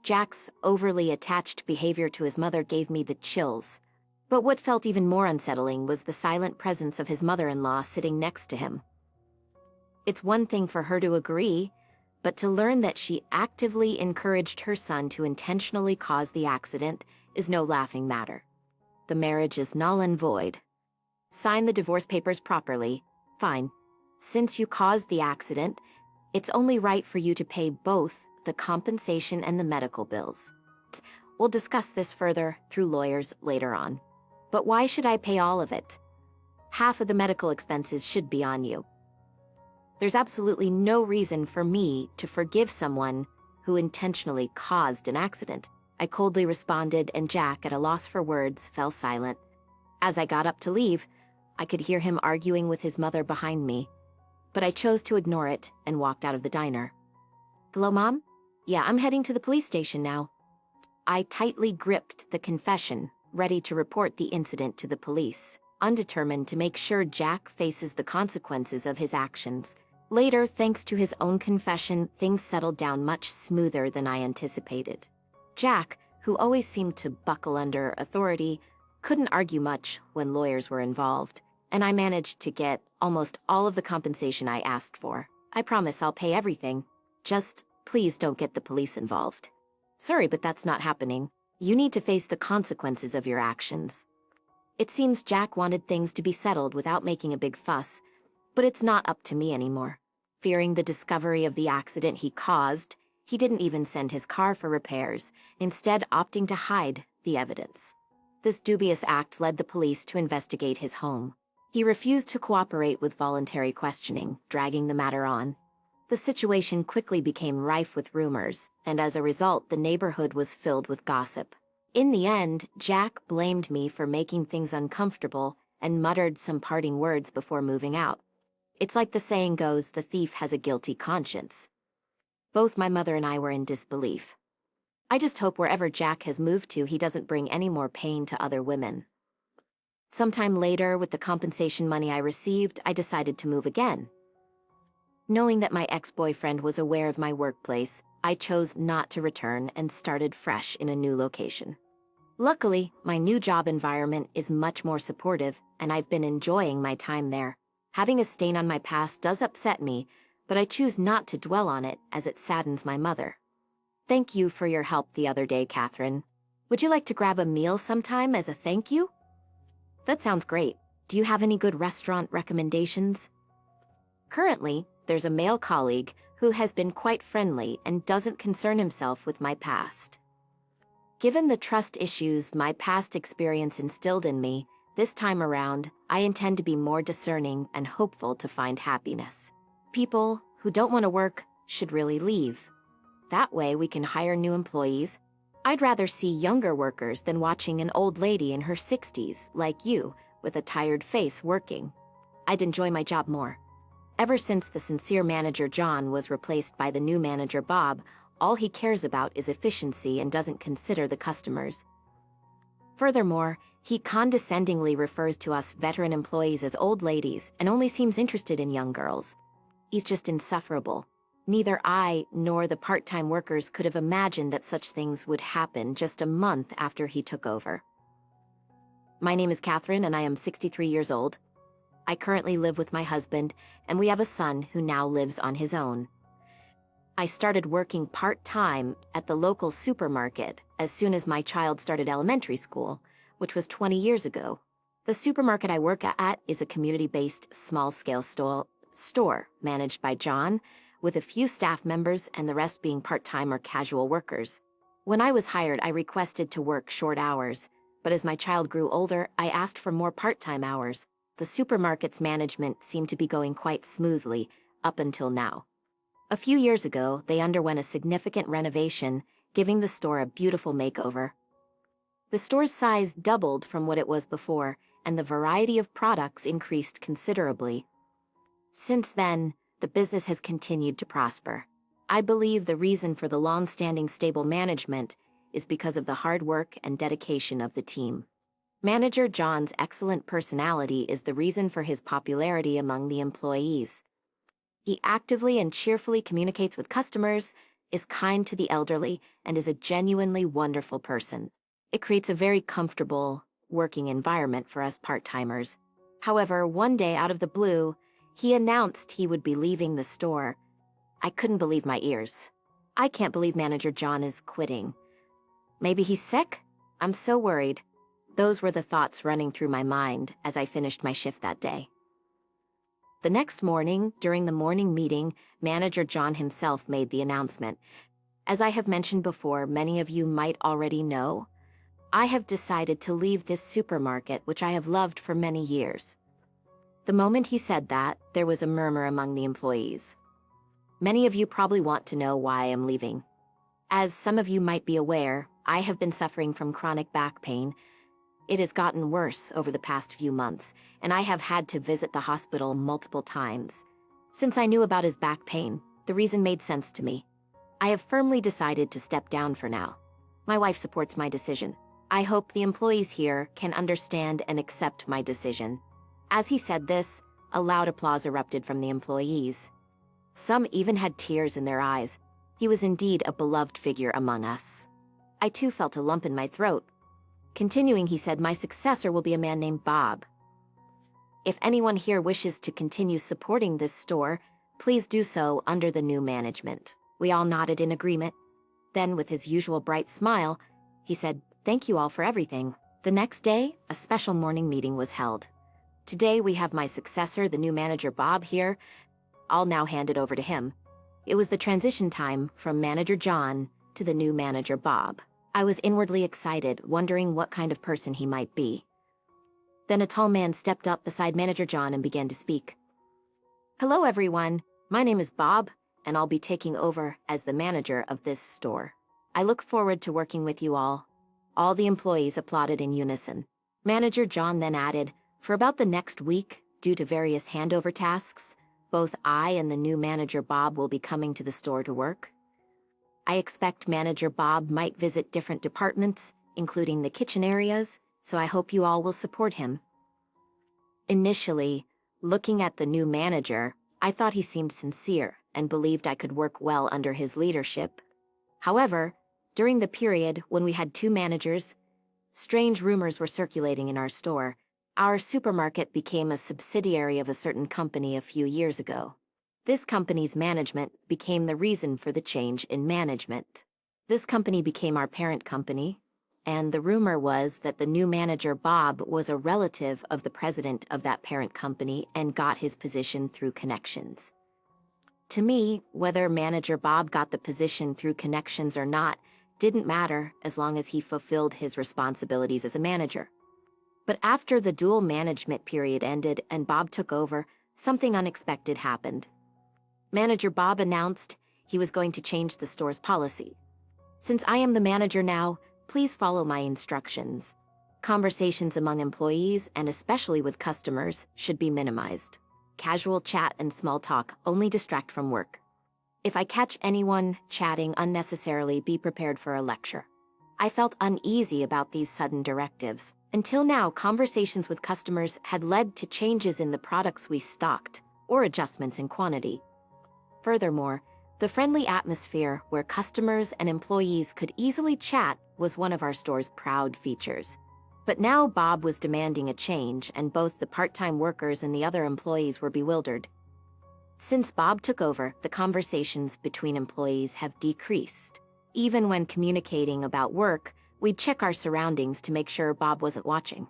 Jack's overly attached behavior to his mother gave me the chills. But what felt even more unsettling was the silent presence of his mother-in-law sitting next to him. It's one thing for her to agree, but to learn that she actively encouraged her son to intentionally cause the accident is no laughing matter. The marriage is null and void. Sign the divorce papers properly. Fine. Since you caused the accident, it's only right for you to pay both the compensation and the medical bills. We'll discuss this further through lawyers later on. But why should I pay all of it? Half of the medical expenses should be on you. There's absolutely no reason for me to forgive someone who intentionally caused an accident. I coldly responded, and Jack, at a loss for words, fell silent. As I got up to leave, I could hear him arguing with his mother behind me, but I chose to ignore it and walked out of the diner. Hello, Mom? Yeah, I'm heading to the police station now. I tightly gripped the confession, ready to report the incident to the police, undetermined to make sure Jack faces the consequences of his actions. Later, thanks to his own confession, things settled down much smoother than I anticipated. Jack, who always seemed to buckle under authority, couldn't argue much when lawyers were involved, and I managed to get almost all of the compensation I asked for. I promise I'll pay everything. Just please don't get the police involved. Sorry, but that's not happening. You need to face the consequences of your actions. It seems Jack wanted things to be settled without making a big fuss, but it's not up to me anymore. Fearing the discovery of the accident he caused, he didn't even send his car for repairs, instead opting to hide the evidence. This dubious act led the police to investigate his home. He refused to cooperate with voluntary questioning, dragging the matter on. The situation quickly became rife with rumors, and as a result, the neighborhood was filled with gossip. In the end, Jack blamed me for making things uncomfortable and muttered some parting words before moving out. It's like the saying goes, the thief has a guilty conscience. Both my mother and I were in disbelief. I just hope wherever Jack has moved to, he doesn't bring any more pain to other women. Sometime later, with the compensation money I received, I decided to move again. Knowing that my ex-boyfriend was aware of my workplace, I chose not to return and started fresh in a new location. Luckily, my new job environment is much more supportive, and I've been enjoying my time there. Having a stain on my past does upset me, but I choose not to dwell on it as it saddens my mother. Thank you for your help the other day, Catherine. Would you like to grab a meal sometime as a thank you? That sounds great. Do you have any good restaurant recommendations? Currently, there's a male colleague who has been quite friendly and doesn't concern himself with my past. Given the trust issues my past experience instilled in me, this time around, I intend to be more discerning and hopeful to find happiness. People who don't want to work should really leave. That way we can hire new employees. I'd rather see younger workers than watching an old lady in her 60s, like you, with a tired face working. I'd enjoy my job more. Ever since the sincere manager John was replaced by the new manager Bob, all he cares about is efficiency and doesn't consider the customers. Furthermore, he condescendingly refers to us veteran employees as old ladies and only seems interested in young girls. He's just insufferable. Neither I nor the part-time workers could have imagined that such things would happen just a month after he took over. My name is Catherine and I am 63 years old. I currently live with my husband, and we have a son who now lives on his own. I started working part-time at the local supermarket as soon as my child started elementary school, which was 20 years ago. The supermarket I work at is a community-based small-scale store managed by John, with a few staff members and the rest being part-time or casual workers. When I was hired, I requested to work short hours, but as my child grew older, I asked for more part-time hours. The supermarket's management seemed to be going quite smoothly, up until now. A few years ago, they underwent a significant renovation, giving the store a beautiful makeover. The store's size doubled from what it was before, and the variety of products increased considerably. Since then, the business has continued to prosper. I believe the reason for the long-standing stable management is because of the hard work and dedication of the team. Manager John's excellent personality is the reason for his popularity among the employees. He actively and cheerfully communicates with customers, is kind to the elderly, and is a genuinely wonderful person. It creates a very comfortable working environment for us part-timers. However, one day out of the blue, he announced he would be leaving the store. I couldn't believe my ears. I can't believe Manager John is quitting. Maybe he's sick? I'm so worried. Those were the thoughts running through my mind as I finished my shift that day. The next morning, during the morning meeting, Manager John himself made the announcement. As I have mentioned before, many of you might already know, I have decided to leave this supermarket which I have loved for many years. The moment he said that, there was a murmur among the employees. Many of you probably want to know why I am leaving. As some of you might be aware, I have been suffering from chronic back pain. It has gotten worse over the past few months, and I have had to visit the hospital multiple times. Since I knew about his back pain, the reason made sense to me. I have firmly decided to step down for now. My wife supports my decision. I hope the employees here can understand and accept my decision. As he said this, a loud applause erupted from the employees. Some even had tears in their eyes. He was indeed a beloved figure among us. I too felt a lump in my throat. Continuing, he said, my successor will be a man named Bob. If anyone here wishes to continue supporting this store, please do so under the new management. We all nodded in agreement. Then, with his usual bright smile, he said, thank you all for everything. The next day, a special morning meeting was held. Today, we have my successor, the new manager Bob, here. I'll now hand it over to him. It was the transition time from Manager John to the new manager Bob. I was inwardly excited, wondering what kind of person he might be. Then a tall man stepped up beside Manager John and began to speak. Hello everyone, my name is Bob, and I'll be taking over as the manager of this store. I look forward to working with you all. All the employees applauded in unison. Manager John then added, for about the next week, due to various handover tasks, both I and the new manager Bob will be coming to the store to work. I expect Manager Bob might visit different departments, including the kitchen areas, so I hope you all will support him. Initially, looking at the new manager, I thought he seemed sincere and believed I could work well under his leadership. However, during the period when we had two managers, strange rumors were circulating in our store. Our supermarket became a subsidiary of a certain company a few years ago. This company's management became the reason for the change in management. This company became our parent company, and the rumor was that the new manager Bob was a relative of the president of that parent company and got his position through connections. To me, whether Manager Bob got the position through connections or not didn't matter as long as he fulfilled his responsibilities as a manager. But after the dual management period ended and Bob took over, something unexpected happened. Manager Bob announced he was going to change the store's policy. Since I am the manager now, please follow my instructions. Conversations among employees, and especially with customers, should be minimized. Casual chat and small talk only distract from work. If I catch anyone chatting unnecessarily, be prepared for a lecture. I felt uneasy about these sudden directives. Until now, conversations with customers had led to changes in the products we stocked, or adjustments in quantity. Furthermore, the friendly atmosphere where customers and employees could easily chat was one of our store's proud features. But now Bob was demanding a change, and both the part-time workers and the other employees were bewildered. Since Bob took over, the conversations between employees have decreased. Even when communicating about work, we'd check our surroundings to make sure Bob wasn't watching.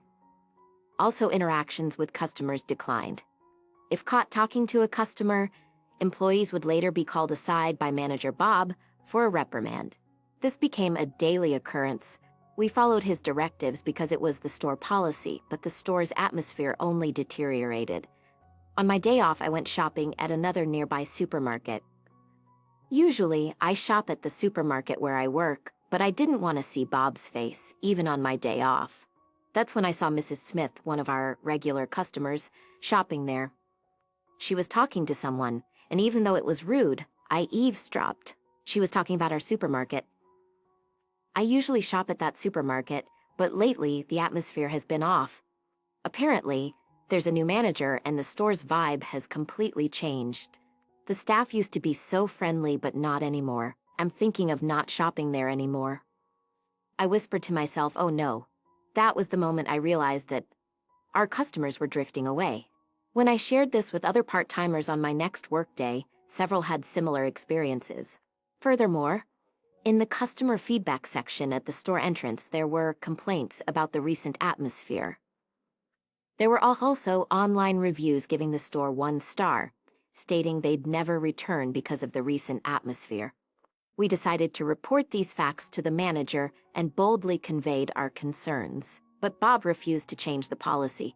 Also, interactions with customers declined. If caught talking to a customer, employees would later be called aside by manager Bob for a reprimand. This became a daily occurrence. We followed his directives because it was the store policy, but the store's atmosphere only deteriorated. On my day off, I went shopping at another nearby supermarket. Usually, I shop at the supermarket where I work, but I didn't want to see Bob's face, even on my day off. That's when I saw Mrs. Smith, one of our regular customers, shopping there. She was talking to someone, and even though it was rude, I eavesdropped. She was talking about our supermarket. I usually shop at that supermarket, but lately the atmosphere has been off. Apparently, there's a new manager and the store's vibe has completely changed. The staff used to be so friendly, but not anymore. I'm thinking of not shopping there anymore. I whispered to myself, oh no. That was the moment I realized that our customers were drifting away. When I shared this with other part-timers on my next workday, several had similar experiences. Furthermore, in the customer feedback section at the store entrance, there were complaints about the recent atmosphere. There were also online reviews giving the store 1 star, stating they'd never return because of the recent atmosphere. We decided to report these facts to the manager and boldly conveyed our concerns, but Bob refused to change the policy.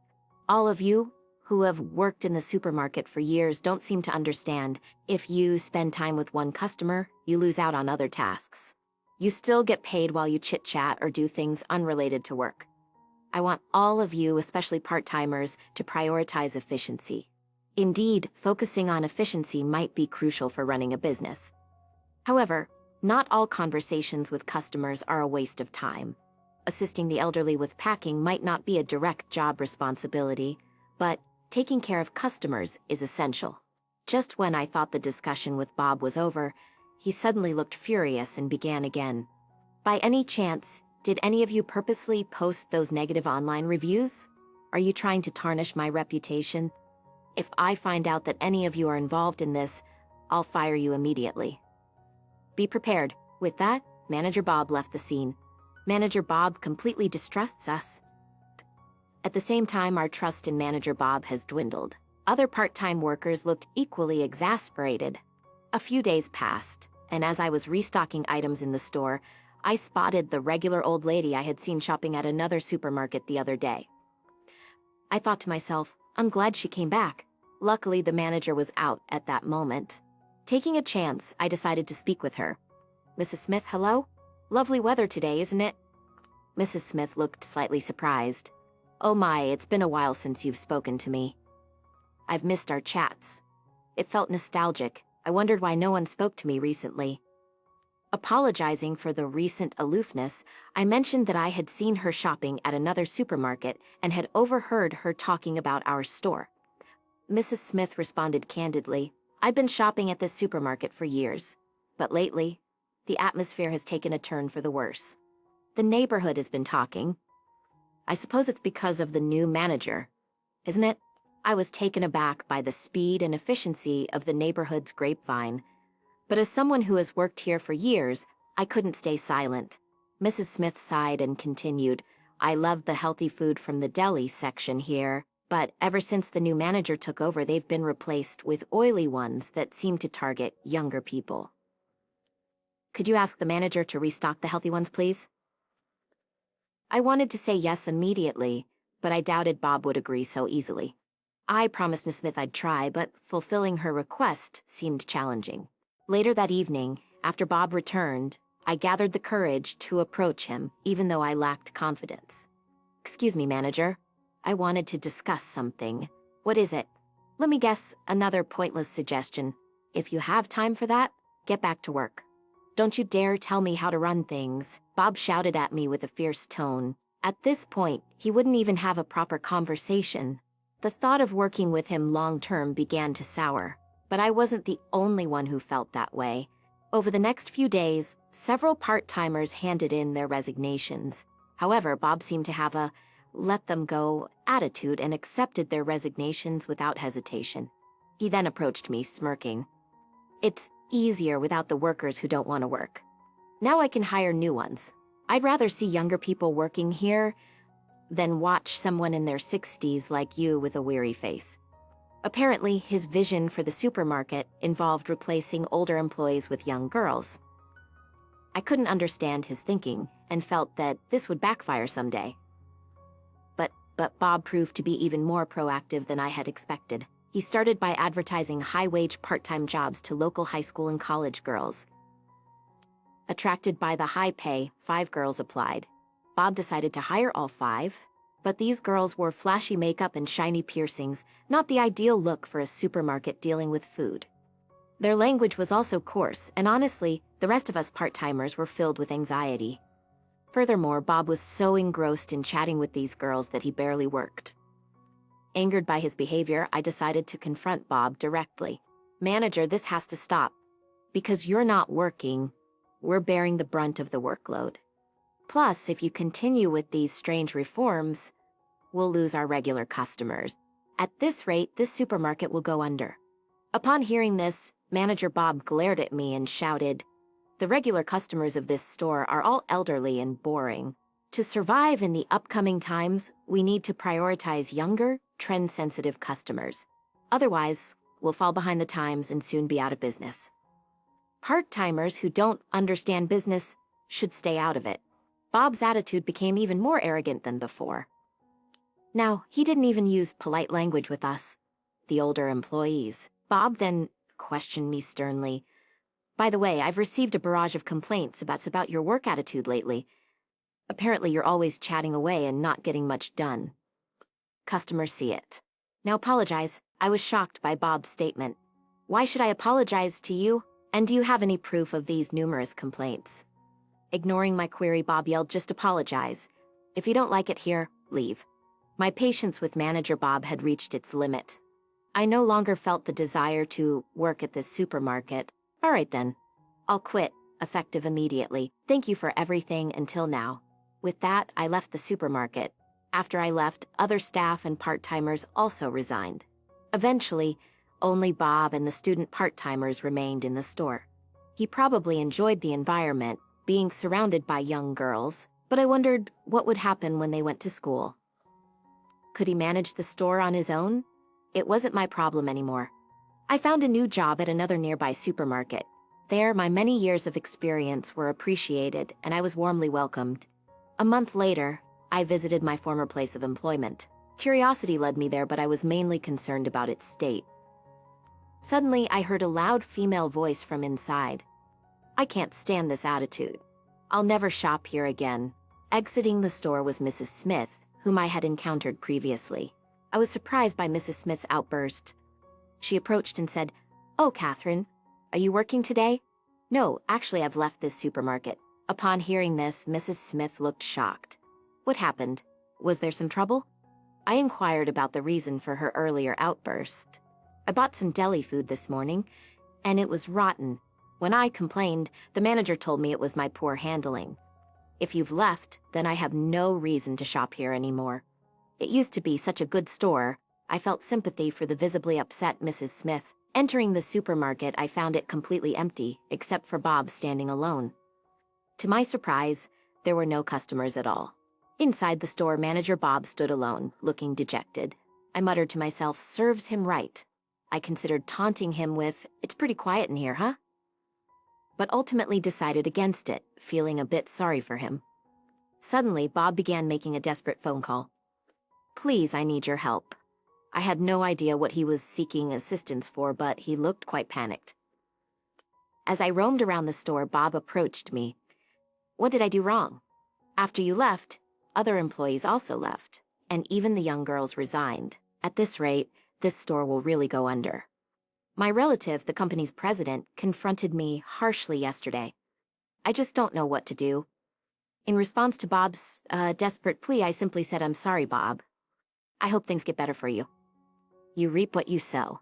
All of you who have worked in the supermarket for years don't seem to understand. If you spend time with one customer, you lose out on other tasks. You still get paid while you chit-chat or do things unrelated to work. I want all of you, especially part-timers, to prioritize efficiency. Indeed, focusing on efficiency might be crucial for running a business. However, not all conversations with customers are a waste of time. Assisting the elderly with packing might not be a direct job responsibility, but taking care of customers is essential. Just when I thought the discussion with Bob was over, he suddenly looked furious and began again. By any chance, did any of you purposely post those negative online reviews? Are you trying to tarnish my reputation? If I find out that any of you are involved in this, I'll fire you immediately. Be prepared. With that, Manager Bob left the scene. Manager Bob completely distrusts us. At the same time, our trust in Manager Bob has dwindled. Other part-time workers looked equally exasperated. A few days passed, and as I was restocking items in the store, I spotted the regular old lady I had seen shopping at another supermarket the other day. I thought to myself, I'm glad she came back. Luckily, the manager was out at that moment. Taking a chance, I decided to speak with her. Mrs. Smith, hello? Lovely weather today, isn't it? Mrs. Smith looked slightly surprised. Oh my, it's been a while since you've spoken to me. I've missed our chats. It felt nostalgic. I wondered why no one spoke to me recently. Apologizing for the recent aloofness, I mentioned that I had seen her shopping at another supermarket and had overheard her talking about our store. Mrs. Smith responded candidly, I've been shopping at this supermarket for years, but lately, the atmosphere has taken a turn for the worse. The neighborhood has been talking. I suppose it's because of the new manager, isn't it? I was taken aback by the speed and efficiency of the neighborhood's grapevine. But as someone who has worked here for years, I couldn't stay silent. Mrs. Smith sighed and continued, I love the healthy food from the deli section here, but ever since the new manager took over, they've been replaced with oily ones that seem to target younger people. Could you ask the manager to restock the healthy ones, please? I wanted to say yes immediately, but I doubted Bob would agree so easily. I promised Miss Smith I'd try, but fulfilling her request seemed challenging. Later that evening, after Bob returned, I gathered the courage to approach him, even though I lacked confidence. Excuse me, manager. I wanted to discuss something. What is it? Let me guess, another pointless suggestion. If you have time for that, get back to work. Don't you dare tell me how to run things, Bob shouted at me with a fierce tone. At this point, he wouldn't even have a proper conversation. The thought of working with him long-term began to sour. But I wasn't the only one who felt that way. Over the next few days, several part-timers handed in their resignations. However, Bob seemed to have a let-them-go attitude and accepted their resignations without hesitation. He then approached me, smirking. It's easier without the workers who don't want to work. Now I can hire new ones. I'd rather see younger people working here than watch someone in their 60s like you with a weary face. Apparently, his vision for the supermarket involved replacing older employees with young girls. I couldn't understand his thinking and felt that this would backfire someday. But Bob proved to be even more proactive than I had expected. He started by advertising high-wage part-time jobs to local high school and college girls. Attracted by the high pay, 5 girls applied. Bob decided to hire all 5, but these girls wore flashy makeup and shiny piercings, not the ideal look for a supermarket dealing with food. Their language was also coarse, and honestly, the rest of us part-timers were filled with anxiety. Furthermore, Bob was so engrossed in chatting with these girls that he barely worked. Angered by his behavior, I decided to confront Bob directly. "Manager, this has to stop. Because you're not working, we're bearing the brunt of the workload. Plus, if you continue with these strange reforms, we'll lose our regular customers. At this rate, this supermarket will go under." Upon hearing this, Manager Bob glared at me and shouted, "The regular customers of this store are all elderly and boring. To survive in the upcoming times, we need to prioritize younger, trend-sensitive customers. Otherwise, we'll fall behind the times and soon be out of business. Part-timers who don't understand business should stay out of it." Bob's attitude became even more arrogant than before. Now, he didn't even use polite language with us, the older employees. Bob then questioned me sternly. "By the way, I've received a barrage of complaints about your work attitude lately. Apparently you're always chatting away and not getting much done. Customers see it. Now apologize." I was shocked by Bob's statement. "Why should I apologize to you? And do you have any proof of these numerous complaints?" Ignoring my query, Bob yelled, "Just apologize. If you don't like it here, leave." My patience with Manager Bob had reached its limit. I no longer felt the desire to work at this supermarket. "All right then. I'll quit, effective immediately. Thank you for everything until now." With that, I left the supermarket. After I left, other staff and part-timers also resigned. Eventually, only Bob and the student part-timers remained in the store. He probably enjoyed the environment, being surrounded by young girls, but I wondered what would happen when they went to school. Could he manage the store on his own? It wasn't my problem anymore. I found a new job at another nearby supermarket. There, my many years of experience were appreciated, and I was warmly welcomed. A month later, I visited my former place of employment. Curiosity led me there, but I was mainly concerned about its state. Suddenly, I heard a loud female voice from inside. "I can't stand this attitude. I'll never shop here again." Exiting the store was Mrs. Smith, whom I had encountered previously. I was surprised by Mrs. Smith's outburst. She approached and said, "Oh, Catherine, are you working today?" "No, actually I've left this supermarket." Upon hearing this, Mrs. Smith looked shocked. "What happened? Was there some trouble?" I inquired about the reason for her earlier outburst. "I bought some deli food this morning, and it was rotten. When I complained, the manager told me it was my poor handling. If you've left, then I have no reason to shop here anymore. It used to be such a good store." I felt sympathy for the visibly upset Mrs. Smith. Entering the supermarket, I found it completely empty, except for Bob standing alone. To my surprise, there were no customers at all. Inside the store, Manager Bob stood alone, looking dejected. I muttered to myself, "Serves him right." I considered taunting him with, "It's pretty quiet in here, huh?" But ultimately decided against it, feeling a bit sorry for him. Suddenly, Bob began making a desperate phone call. "Please, I need your help." I had no idea what he was seeking assistance for, but he looked quite panicked. As I roamed around the store, Bob approached me. "What did I do wrong? After you left, other employees also left, and even the young girls resigned. At this rate, this store will really go under." My relative, the company's president, confronted me harshly yesterday. I just don't know what to do. In response to Bob's desperate plea, I simply said, "I'm sorry, Bob. I hope things get better for you. You reap what you sow."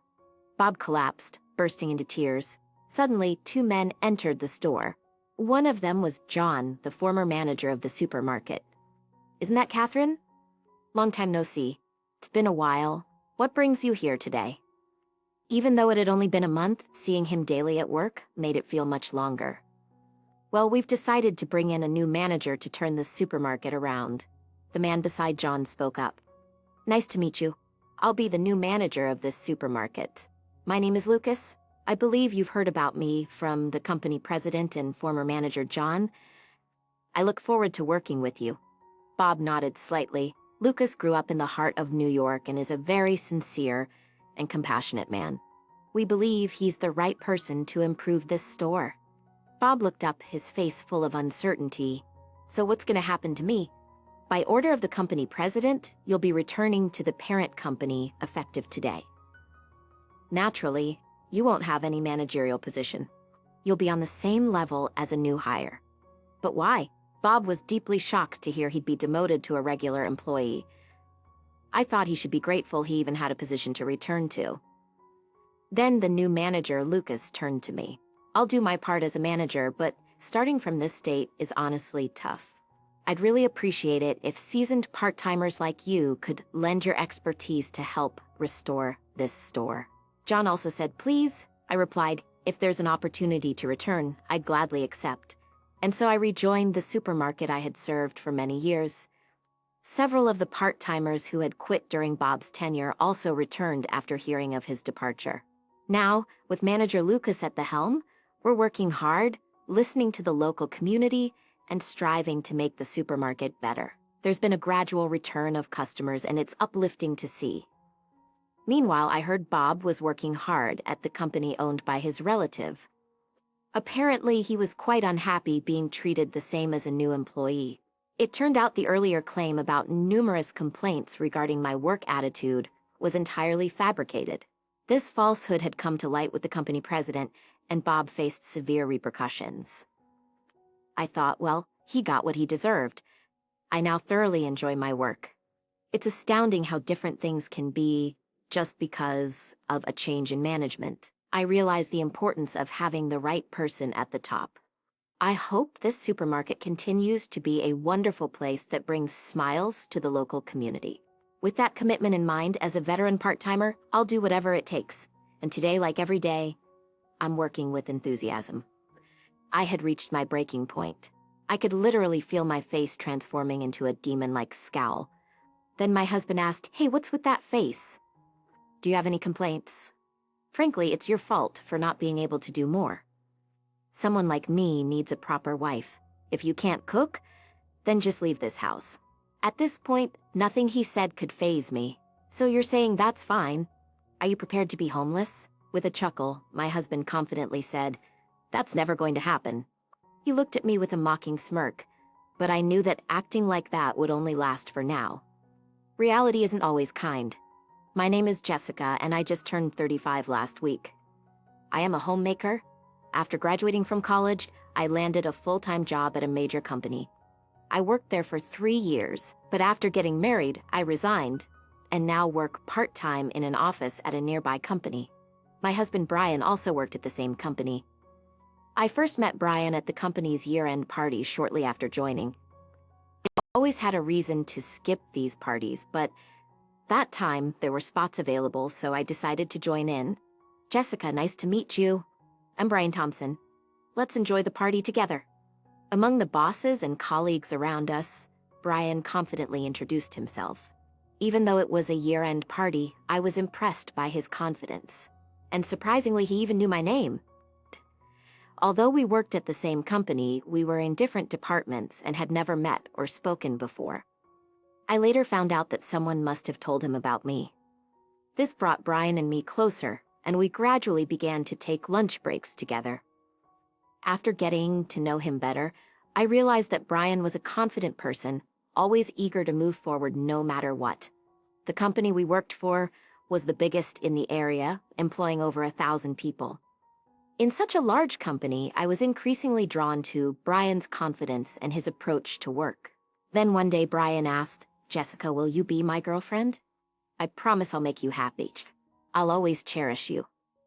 Bob collapsed, bursting into tears. Suddenly, 2 men entered the store. One of them was John, the former manager of the supermarket. "Isn't that Catherine? Long time no see. It's been a while. What brings you here today?" Even though it had only been a month, seeing him daily at work made it feel much longer. Well, we've decided to bring in a new manager to turn this supermarket around. The man beside John spoke up. Nice to meet you. I'll be the new manager of this supermarket. My name is Lucas. I believe you've heard about me from the company president and former manager John. I look forward to working with you. Bob nodded slightly. Lucas grew up in the heart of New York and is a very sincere and compassionate man. We believe he's the right person to improve this store. Bob looked up, his face full of uncertainty. So what's going to happen to me? By order of the company president, you'll be returning to the parent company effective today. Naturally, you won't have any managerial position. You'll be on the same level as a new hire. But why? Bob was deeply shocked to hear he'd be demoted to a regular employee. I thought he should be grateful he even had a position to return to. Then the new manager, Lucas, turned to me. I'll do my part as a manager, but starting from this state is honestly tough. I'd really appreciate it if seasoned part-timers like you could lend your expertise to help restore this store. John also said, please. I replied, if there's an opportunity to return, I'd gladly accept. And so I rejoined the supermarket I had served for many years. Several of the part-timers who had quit during Bob's tenure also returned after hearing of his departure. Now, with manager Lucas at the helm, we're working hard, listening to the local community, and striving to make the supermarket better. There's been a gradual return of customers, and it's uplifting to see. Meanwhile, I heard Bob was working hard at the company owned by his relative. Apparently, he was quite unhappy being treated the same as a new employee. It turned out the earlier claim about numerous complaints regarding my work attitude was entirely fabricated. This falsehood had come to light with the company president, and Bob faced severe repercussions. I thought, well, he got what he deserved. I now thoroughly enjoy my work. It's astounding how different things can be just because of a change in management. I realize the importance of having the right person at the top. I hope this supermarket continues to be a wonderful place that brings smiles to the local community. With that commitment in mind, as a veteran part-timer, I'll do whatever it takes. And today, like every day, I'm working with enthusiasm. I had reached my breaking point. I could literally feel my face transforming into a demon-like scowl. Then my husband asked, "Hey, what's with that face? Do you have any complaints? Frankly, it's your fault for not being able to do more. Someone like me needs a proper wife. If you can't cook, then just leave this house." At this point, nothing he said could faze me. "So you're saying that's fine? Are you prepared to be homeless?" With a chuckle, my husband confidently said, "That's never going to happen." He looked at me with a mocking smirk, but I knew that acting like that would only last for now. Reality isn't always kind. My name is Jessica, and I just turned 35 last week. I am a homemaker. After graduating from college, I landed a full-time job at a major company. I worked there for 3 years, but after getting married, I resigned, and now work part-time in an office at a nearby company. My husband Brian also worked at the same company. I first met Brian at the company's year-end party shortly after joining. I always had a reason to skip these parties, but that time, there were spots available, so I decided to join in. "Jessica, nice to meet you. I'm Brian Thompson. Let's enjoy the party together." Among the bosses and colleagues around us, Brian confidently introduced himself. Even though it was a year-end party, I was impressed by his confidence. And surprisingly, he even knew my name. Although we worked at the same company, we were in different departments and had never met or spoken before. I later found out that someone must have told him about me. This brought Brian and me closer, and we gradually began to take lunch breaks together. After getting to know him better, I realized that Brian was a confident person, always eager to move forward no matter what. The company we worked for was the biggest in the area, employing over 1,000 people. In such a large company, I was increasingly drawn to Brian's confidence and his approach to work. Then one day Brian asked, "Jessica, will you be my girlfriend? I promise I'll make you happy. I'll always cherish you."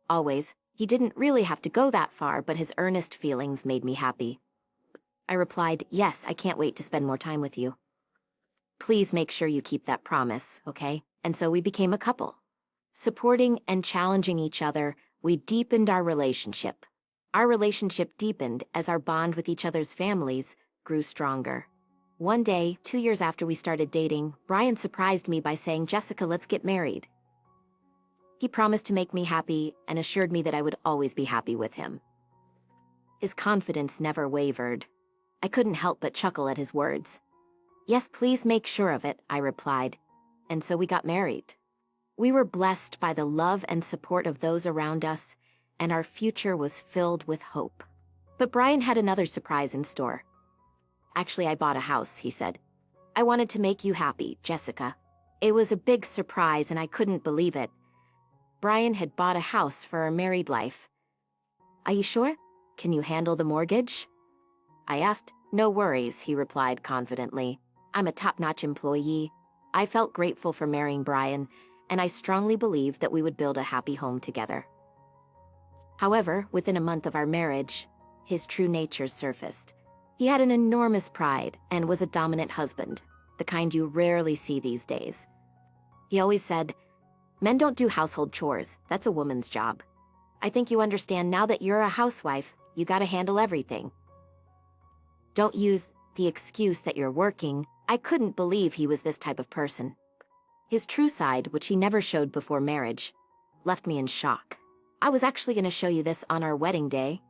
Always. He didn't really have to go that far, but his earnest feelings made me happy. I replied, "Yes, I can't wait to spend more time with you. Please make sure you keep that promise, okay?" And so we became a couple. Supporting and challenging each other, we deepened our relationship. Our relationship deepened as our bond with each other's families grew stronger. One day, 2 years after we started dating, Brian surprised me by saying, "Jessica, let's get married." He promised to make me happy and assured me that I would always be happy with him. His confidence never wavered. I couldn't help but chuckle at his words. "Yes, please make sure of it," I replied. And so we got married. We were blessed by the love and support of those around us, and our future was filled with hope. But Brian had another surprise in store. "Actually, I bought a house," he said. "I wanted to make you happy, Jessica." It was a big surprise and I couldn't believe it. Brian had bought a house for our married life. "Are you sure? Can you handle the mortgage?" I asked. "No worries," he replied confidently. "I'm a top-notch employee." I felt grateful for marrying Brian, and I strongly believed that we would build a happy home together. However, within a month of our marriage, his true nature surfaced. He had an enormous pride and was a dominant husband, the kind you rarely see these days. He always said, "Men don't do household chores, that's a woman's job. I think you understand now that you're a housewife, you gotta handle everything. Don't use the excuse that you're working." I couldn't believe he was this type of person. His true side, which he never showed before marriage, left me in shock. "I was actually going to show you this on our wedding day,"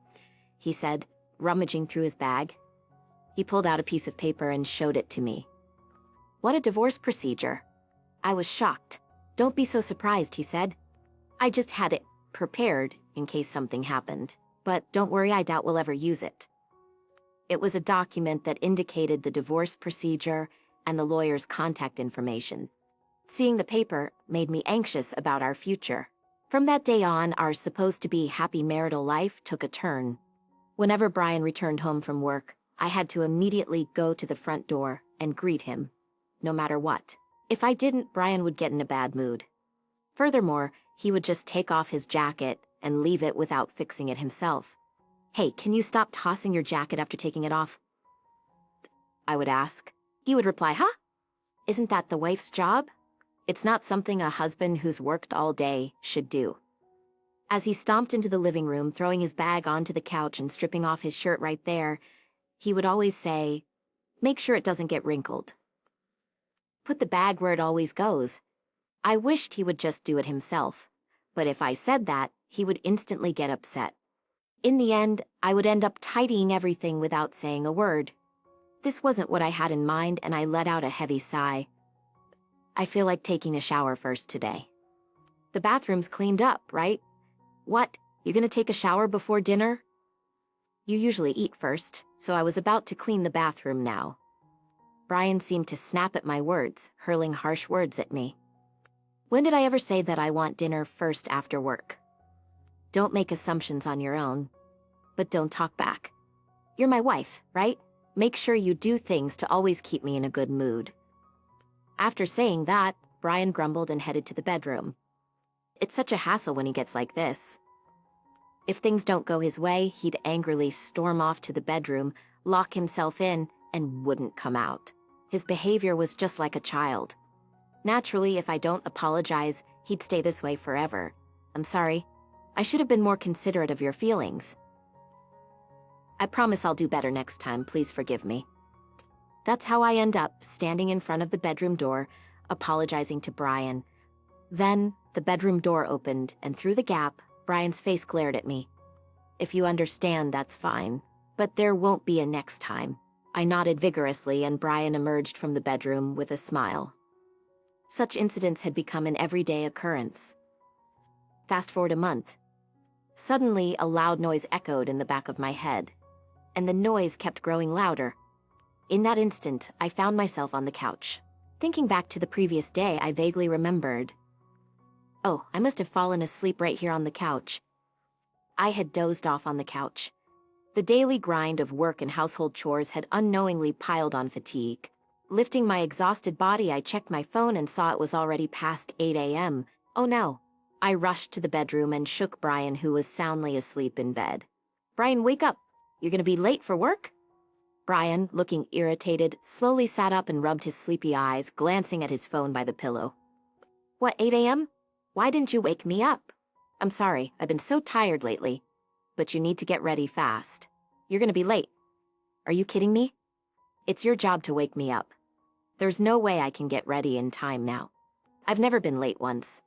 he said, rummaging through his bag. He pulled out a piece of paper and showed it to me. "What a divorce procedure." I was shocked. "Don't be so surprised," he said. "I just had it prepared in case something happened. But don't worry, I doubt we'll ever use it." It was a document that indicated the divorce procedure and the lawyer's contact information. Seeing the paper made me anxious about our future. From that day on, our supposed-to-be happy marital life took a turn. Whenever Brian returned home from work, I had to immediately go to the front door and greet him, no matter what. If I didn't, Brian would get in a bad mood. Furthermore, he would just take off his jacket and leave it without fixing it himself. "Hey, can you stop tossing your jacket after taking it off?" I would ask. He would reply, "Huh? Isn't that the wife's job? It's not something a husband who's worked all day should do." As he stomped into the living room, throwing his bag onto the couch and stripping off his shirt right there, he would always say, "Make sure it doesn't get wrinkled. Put the bag where it always goes." I wished he would just do it himself, but if I said that, he would instantly get upset. In the end, I would end up tidying everything without saying a word. This wasn't what I had in mind, and I let out a heavy sigh. "I feel like taking a shower first today." "The bathroom's cleaned up, right?" "What? You gonna take a shower before dinner?" "You usually eat first, so I was about to clean the bathroom now." Brian seemed to snap at my words, hurling harsh words at me. "When did I ever say that I want dinner first after work? Don't make assumptions on your own, but don't talk back. You're my wife, right? Make sure you do things to always keep me in a good mood." After saying that, Brian grumbled and headed to the bedroom. It's such a hassle when he gets like this. If things don't go his way, he'd angrily storm off to the bedroom, lock himself in, and wouldn't come out. His behavior was just like a child. Naturally, if I don't apologize, he'd stay this way forever. "I'm sorry. I should have been more considerate of your feelings. I promise I'll do better next time, please forgive me." That's how I end up standing in front of the bedroom door, apologizing to Brian. Then, the bedroom door opened, and through the gap, Brian's face glared at me. "If you understand, that's fine. But there won't be a next time." I nodded vigorously, and Brian emerged from the bedroom with a smile. Such incidents had become an everyday occurrence. Fast forward a month. Suddenly, a loud noise echoed in the back of my head, and the noise kept growing louder. In that instant, I found myself on the couch. Thinking back to the previous day, I vaguely remembered. Oh, I must have fallen asleep right here on the couch. I had dozed off on the couch. The daily grind of work and household chores had unknowingly piled on fatigue. Lifting my exhausted body, I checked my phone and saw it was already past 8 a.m. Oh no. I rushed to the bedroom and shook Brian, who was soundly asleep in bed. "Brian, wake up! You're gonna be late for work?" Brian, looking irritated, slowly sat up and rubbed his sleepy eyes, glancing at his phone by the pillow. "What, 8 a.m.? Why didn't you wake me up?" "I'm sorry, I've been so tired lately." but you need to get ready fast. You're gonna be late. Are you kidding me? It's your job to wake me up. There's no way I can get ready in time now. I've never been late once.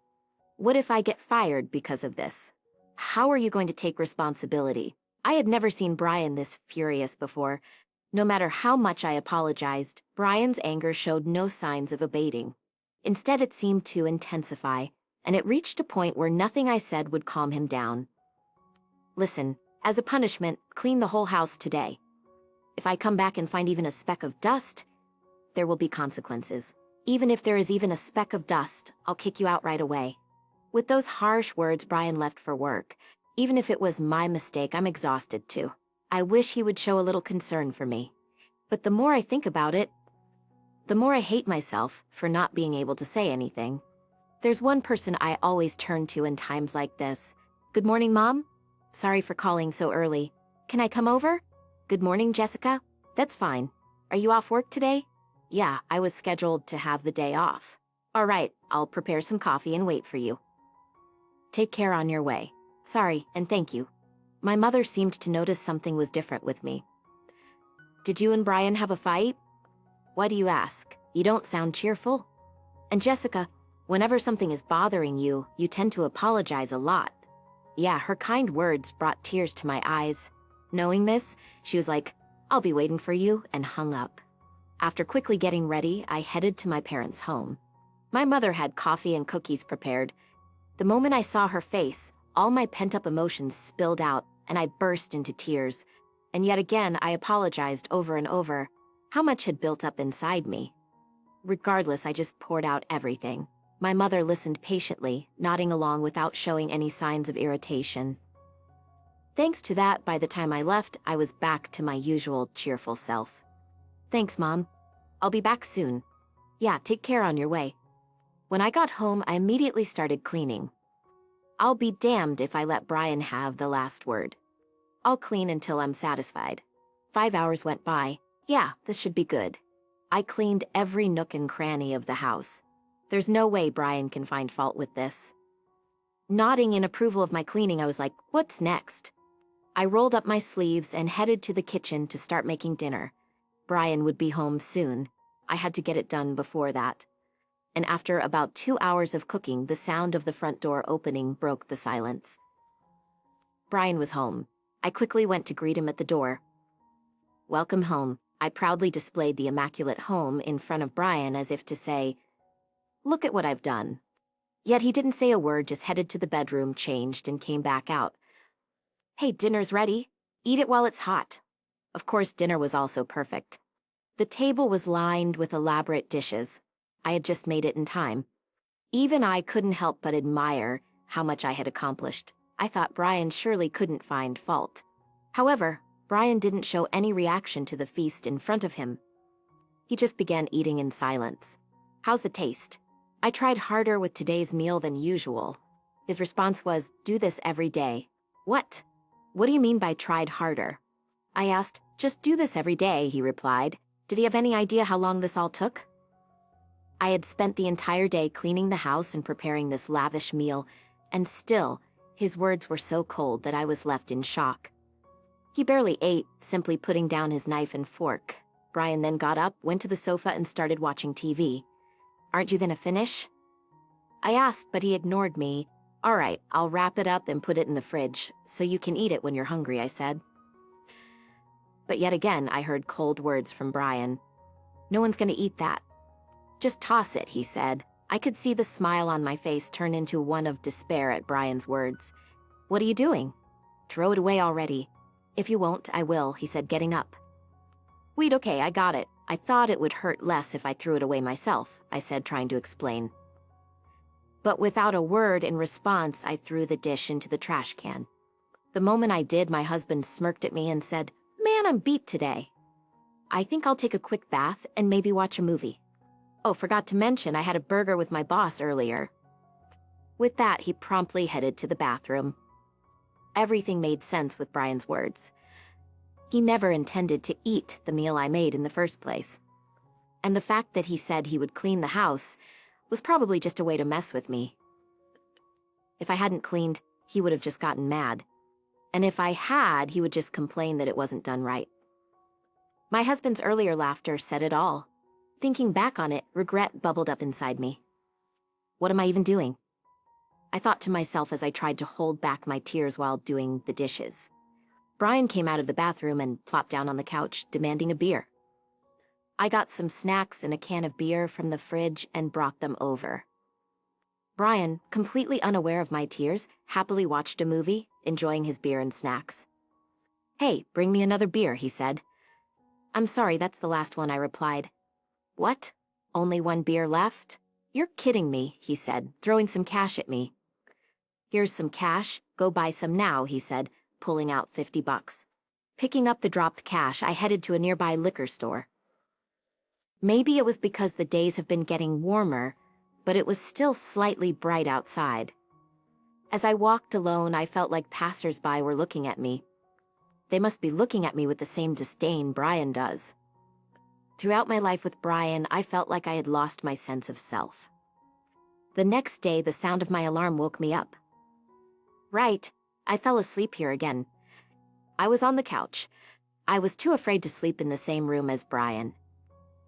What if I get fired because of this? How are you going to take responsibility? I had never seen Brian this furious before. No matter how much I apologized, Brian's anger showed no signs of abating. Instead, it seemed to intensify, and it reached a point where nothing I said would calm him down. Listen, as a punishment, clean the whole house today. If I come back and find even a speck of dust, there will be consequences. Even if there is even a speck of dust, I'll kick you out right away. With those harsh words, Brian left for work. Even if it was my mistake, I'm exhausted too. I wish he would show a little concern for me. But the more I think about it, the more I hate myself for not being able to say anything. There's one person I always turn to in times like this. Good morning, Mom. Sorry for calling so early. Can I come over? Good morning, Jessica. That's fine. Are you off work today? Yeah, I was scheduled to have the day off. All right, I'll prepare some coffee and wait for you. Take care on your way. Sorry, and thank you. My mother seemed to notice something was different with me. Did you and Brian have a fight? Why do you ask? You don't sound cheerful. And Jessica, whenever something is bothering you, you tend to apologize a lot. Yeah, her kind words brought tears to my eyes. Knowing this, she was like, I'll be waiting for you, and hung up. After quickly getting ready, I headed to my parents' home. My mother had coffee and cookies prepared. The moment I saw her face, all my pent-up emotions spilled out, and I burst into tears. And yet again, I apologized over and over. How much had built up inside me? Regardless, I just poured out everything. My mother listened patiently, nodding along without showing any signs of irritation. Thanks to that, by the time I left, I was back to my usual cheerful self. Thanks, Mom. I'll be back soon. Yeah, take care on your way. When I got home, I immediately started cleaning. I'll be damned if I let Brian have the last word. I'll clean until I'm satisfied. 5 hours went by. Yeah, this should be good. I cleaned every nook and cranny of the house. There's no way Brian can find fault with this. Nodding in approval of my cleaning, I was like, what's next? I rolled up my sleeves and headed to the kitchen to start making dinner. Brian would be home soon. I had to get it done before that. And after about 2 hours of cooking, the sound of the front door opening broke the silence. Brian was home. I quickly went to greet him at the door. Welcome home. I proudly displayed the immaculate home in front of Brian as if to say, look at what I've done. Yet he didn't say a word, just headed to the bedroom, changed, and came back out. Hey, dinner's ready. Eat it while it's hot. Of course, dinner was also perfect. The table was lined with elaborate dishes. I had just made it in time. Even I couldn't help but admire how much I had accomplished. I thought Brian surely couldn't find fault. However, Brian didn't show any reaction to the feast in front of him. He just began eating in silence. How's the taste? I tried harder with today's meal than usual. His response was, do this every day. What? What do you mean by tried harder? I asked, just do this every day, he replied. Did he have any idea how long this all took? I had spent the entire day cleaning the house and preparing this lavish meal, and still, his words were so cold that I was left in shock. He barely ate, simply putting down his knife and fork. Brian then got up, went to the sofa, and started watching TV. Aren't you gonna finish? I asked, but he ignored me. All right, I'll wrap it up and put it in the fridge, so you can eat it when you're hungry, I said. But yet again, I heard cold words from Brian. No one's gonna eat that. Just toss it, he said. I could see the smile on my face turn into one of despair at Brian's words. What are you doing? Throw it away already. If you won't, I will, he said, getting up. Wait, okay, I got it. I thought it would hurt less if I threw it away myself, I said, trying to explain. But without a word in response, I threw the dish into the trash can. The moment I did, my husband smirked at me and said, Man, I'm beat today. I think I'll take a quick bath and maybe watch a movie. Oh, forgot to mention I had a burger with my boss earlier. With that, he promptly headed to the bathroom. Everything made sense with Brian's words. He never intended to eat the meal I made in the first place. And the fact that he said he would clean the house was probably just a way to mess with me. If I hadn't cleaned, he would have just gotten mad. And if I had, he would just complain that it wasn't done right. My husband's earlier laughter said it all. Thinking back on it, regret bubbled up inside me. What am I even doing? I thought to myself as I tried to hold back my tears while doing the dishes. Brian came out of the bathroom and plopped down on the couch, demanding a beer. I got some snacks and a can of beer from the fridge and brought them over. Brian, completely unaware of my tears, happily watched a movie, enjoying his beer and snacks. "Hey, bring me another beer," he said. "I'm sorry, that's the last one," I replied. "What? Only one beer left? You're kidding me," he said, throwing some cash at me. "Here's some cash, go buy some now," he said, pulling out $50. Picking up the dropped cash, I headed to a nearby liquor store. Maybe it was because the days have been getting warmer, but it was still slightly bright outside. As I walked alone, I felt like passers-by were looking at me. They must be looking at me with the same disdain Brian does. Throughout my life with Brian, I felt like I had lost my sense of self. The next day, the sound of my alarm woke me up. Right, I fell asleep here again. I was on the couch. I was too afraid to sleep in the same room as Brian.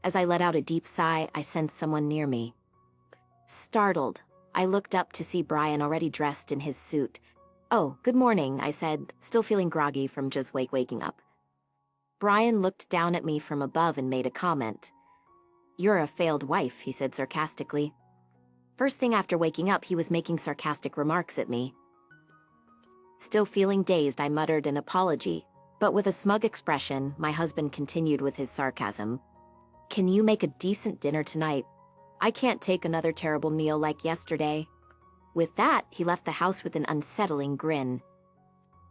As I let out a deep sigh, I sensed someone near me. Startled, I looked up to see Brian already dressed in his suit. "Oh, good morning," I said, still feeling groggy from just waking up. Brian looked down at me from above and made a comment. "You're a failed wife," he said sarcastically. First thing after waking up, he was making sarcastic remarks at me. Still feeling dazed, I muttered an apology, but with a smug expression, my husband continued with his sarcasm. "Can you make a decent dinner tonight? I can't take another terrible meal like yesterday." With that, he left the house with an unsettling grin.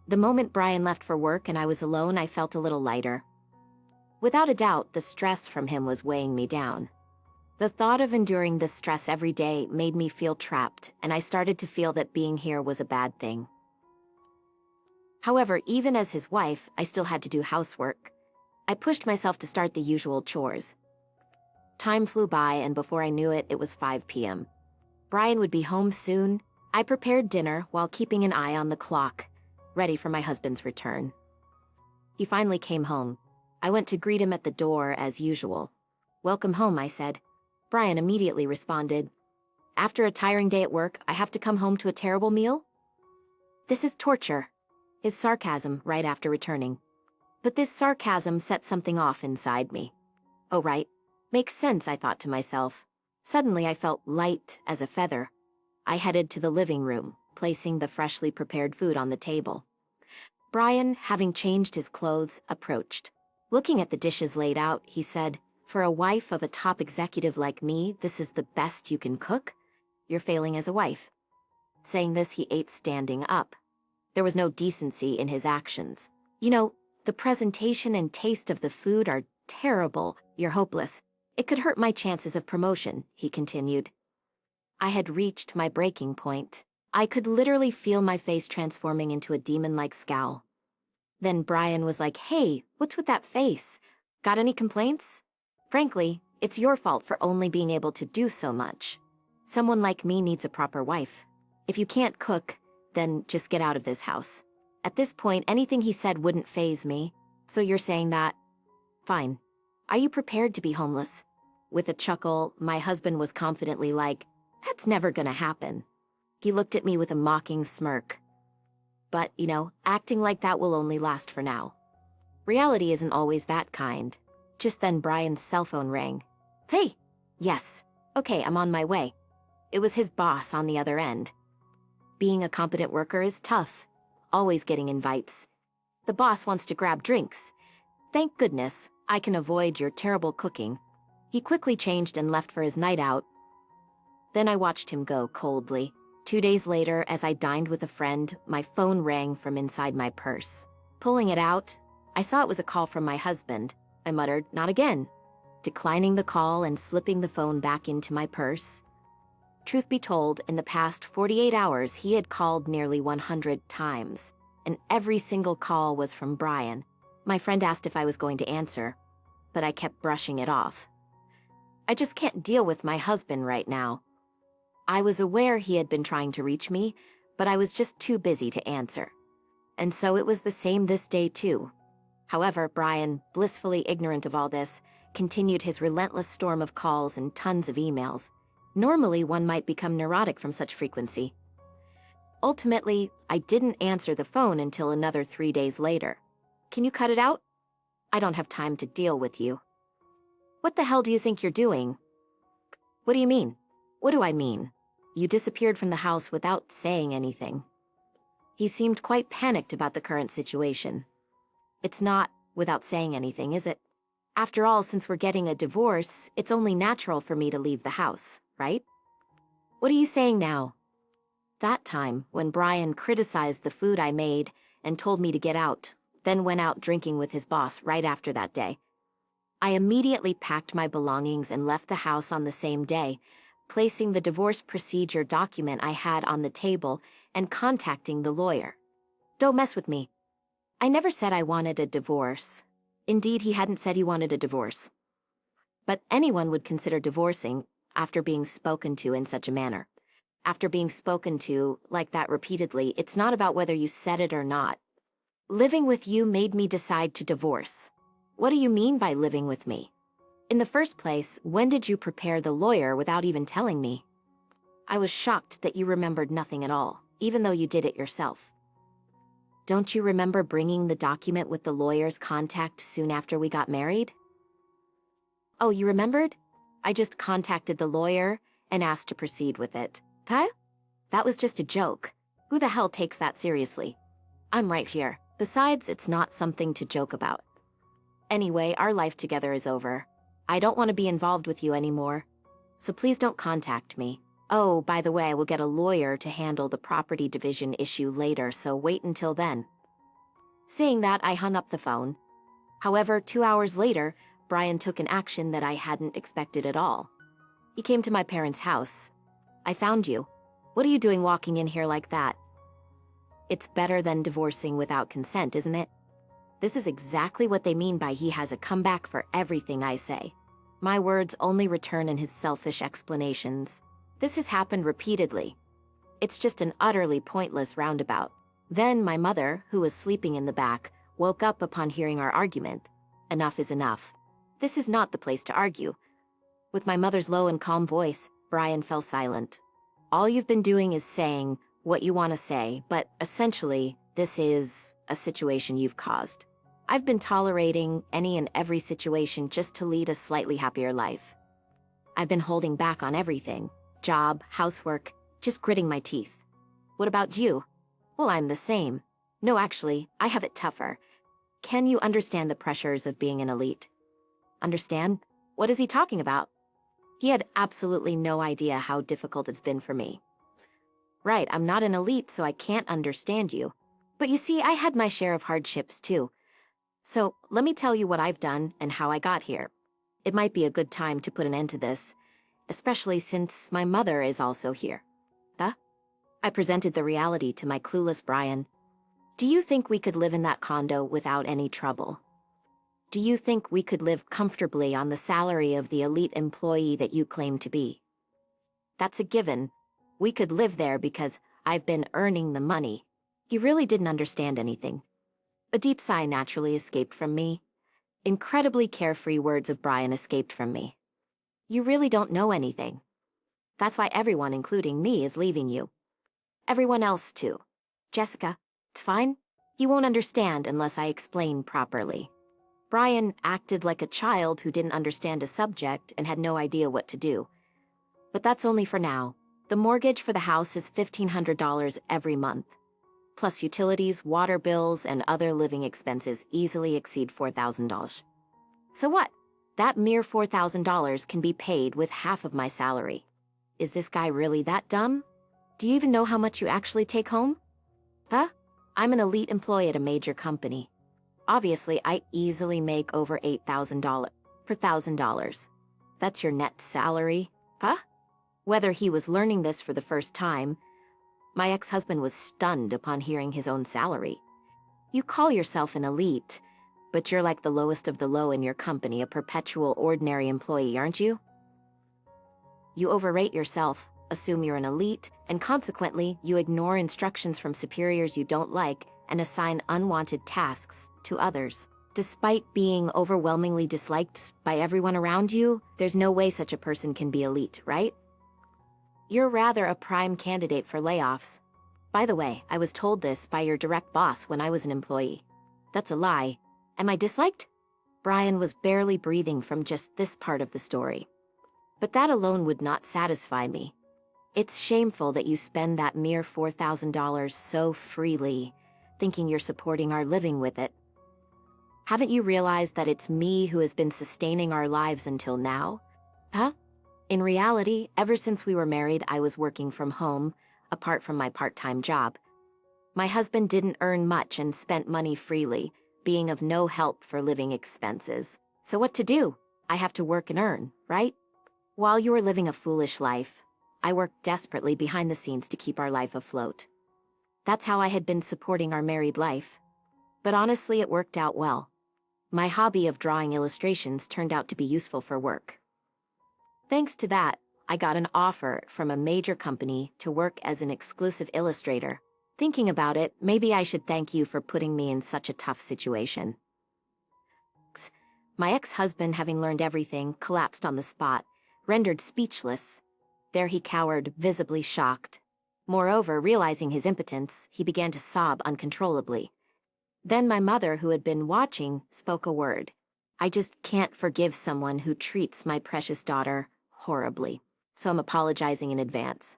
The moment Brian left for work and I was alone, I felt a little lighter. Without a doubt, the stress from him was weighing me down. The thought of enduring this stress every day made me feel trapped, and I started to feel that being here was a bad thing. However, even as his wife, I still had to do housework. I pushed myself to start the usual chores. Time flew by, and before I knew it, it was 5 p.m. Brian would be home soon. I prepared dinner while keeping an eye on the clock, ready for my husband's return. He finally came home. I went to greet him at the door as usual. "Welcome home," I said. Brian immediately responded, "After a tiring day at work, I have to come home to a terrible meal? This is torture." His sarcasm right after returning. But this sarcasm set something off inside me. Oh right, makes sense, I thought to myself. Suddenly I felt light as a feather. I headed to the living room, placing the freshly prepared food on the table. Brian, having changed his clothes, approached. Looking at the dishes laid out, he said, "For a wife of a top executive like me, this is the best you can cook? You're failing as a wife." Saying this, he ate standing up. There was no decency in his actions. "You know, the presentation and taste of the food are terrible. You're hopeless. It could hurt my chances of promotion," he continued. I had reached my breaking point. I could literally feel my face transforming into a demon-like scowl. Then Brian was like, "Hey, what's with that face? Got any complaints? Frankly, it's your fault for only being able to do so much. Someone like me needs a proper wife. If you can't cook, then just get out of this house." At this point, anything he said wouldn't faze me. "So you're saying that? Fine. Are you prepared to be homeless?" With a chuckle, my husband was confidently like, "That's never gonna happen." He looked at me with a mocking smirk. "But, acting like that will only last for now. Reality isn't always that kind." Just then Brian's cell phone rang. "Hey!" "Yes. Okay, I'm on my way." It was his boss on the other end. Being a competent worker is tough. Always getting invites. The boss wants to grab drinks. Thank goodness, I can avoid your terrible cooking. He quickly changed and left for his night out. Then I watched him go coldly. 2 days later, as I dined with a friend, my phone rang from inside my purse. Pulling it out, I saw it was a call from my husband. I muttered, "Not again," declining the call and slipping the phone back into my purse. Truth be told, in the past 48 hours, he had called nearly 100 times, and every single call was from Brian. My friend asked if I was going to answer, but I kept brushing it off. I just can't deal with my husband right now. I was aware he had been trying to reach me, but I was just too busy to answer. And so it was the same this day too. However, Brian, blissfully ignorant of all this, continued his relentless storm of calls and tons of emails. Normally, one might become neurotic from such frequency. Ultimately, I didn't answer the phone until another 3 days later. Can you cut it out? I don't have time to deal with you. What the hell do you think you're doing? What do you mean? What do I mean? You disappeared from the house without saying anything. He seemed quite panicked about the current situation. It's not without saying anything, is it? After all, since we're getting a divorce, it's only natural for me to leave the house, right? What are you saying now? That time, when Brian criticized the food I made and told me to get out, then went out drinking with his boss right after that day. I immediately packed my belongings and left the house on the same day, placing the divorce procedure document I had on the table and contacting the lawyer. Don't mess with me. I never said I wanted a divorce. Indeed, he hadn't said he wanted a divorce. But anyone would consider divorcing after being spoken to in such a manner. After being spoken to like that repeatedly, it's not about whether you said it or not. Living with you made me decide to divorce. What do you mean by living with me? In the first place, when did you prepare the lawyer without even telling me? I was shocked that you remembered nothing at all, even though you did it yourself. Don't you remember bringing the document with the lawyer's contact soon after we got married? Oh, you remembered? I just contacted the lawyer and asked to proceed with it. Huh? That was just a joke. Who the hell takes that seriously? I'm right here. Besides, it's not something to joke about. Anyway, our life together is over. I don't want to be involved with you anymore. So please don't contact me. Oh, by the way, I will get a lawyer to handle the property division issue later, so wait until then. Saying that, I hung up the phone. However, 2 hours later, Brian took an action that I hadn't expected at all. He came to my parents' house. I found you. What are you doing walking in here like that? It's better than divorcing without consent, isn't it? This is exactly what they mean by he has a comeback for everything I say. My words only return in his selfish explanations. This has happened repeatedly. It's just an utterly pointless roundabout. Then my mother, who was sleeping in the back, woke up upon hearing our argument. Enough is enough. This is not the place to argue. With my mother's low and calm voice, Brian fell silent. All you've been doing is saying what you want to say, but essentially, this is a situation you've caused. I've been tolerating any and every situation just to lead a slightly happier life. I've been holding back on everything. Job, housework, just gritting my teeth. What about you? Well, I'm the same. No, actually, I have it tougher. Can you understand the pressures of being an elite? Understand? What is he talking about? He had absolutely no idea how difficult it's been for me. Right, I'm not an elite, so I can't understand you. But you see, I had my share of hardships too. So, let me tell you what I've done and how I got here. It might be a good time to put an end to this, especially since my mother is also here. I presented the reality to my clueless Brian. Do you think we could live in that condo without any trouble? Do you think we could live comfortably on the salary of the elite employee that you claim to be? That's a given. We could live there because I've been earning the money. He really didn't understand anything. A deep sigh naturally escaped from me. Incredibly carefree words of Brian escaped from me. You really don't know anything. That's why everyone, including me, is leaving you. Everyone else, too. Jessica, it's fine. You won't understand unless I explain properly. Brian acted like a child who didn't understand a subject and had no idea what to do. But that's only for now. The mortgage for the house is $1,500 every month. Plus utilities, water bills, and other living expenses easily exceed $4,000. So what? That mere $4,000 can be paid with half of my salary. Is this guy really that dumb? Do you even know how much you actually take home? I'm an elite employee at a major company. Obviously, I easily make over $8,000 per $1,000. That's your net salary? Whether he was learning this for the first time, my ex-husband was stunned upon hearing his own salary. You call yourself an elite, but you're like the lowest of the low in your company, a perpetual ordinary employee, aren't you? You overrate yourself, assume you're an elite, and consequently, you ignore instructions from superiors you don't like and assign unwanted tasks to others. Despite being overwhelmingly disliked by everyone around you, there's no way such a person can be elite, right? You're rather a prime candidate for layoffs. By the way, I was told this by your direct boss when I was an employee. That's a lie. Am I disliked? Brian was barely breathing from just this part of the story. But that alone would not satisfy me. It's shameful that you spend that mere $4,000 so freely, thinking you're supporting our living with it. Haven't you realized that it's me who has been sustaining our lives until now? Huh? In reality, ever since we were married, I was working from home, apart from my part-time job. My husband didn't earn much and spent money freely, being of no help for living expenses. So what to do? I have to work and earn, right? While you were living a foolish life, I worked desperately behind the scenes to keep our life afloat. That's how I had been supporting our married life. But honestly, it worked out well. My hobby of drawing illustrations turned out to be useful for work. Thanks to that, I got an offer from a major company to work as an exclusive illustrator. Thinking about it, maybe I should thank you for putting me in such a tough situation. My ex-husband, having learned everything, collapsed on the spot, rendered speechless. There he cowered, visibly shocked. Moreover, realizing his impotence, he began to sob uncontrollably. Then my mother, who had been watching, spoke a word. I just can't forgive someone who treats my precious daughter horribly, so I'm apologizing in advance.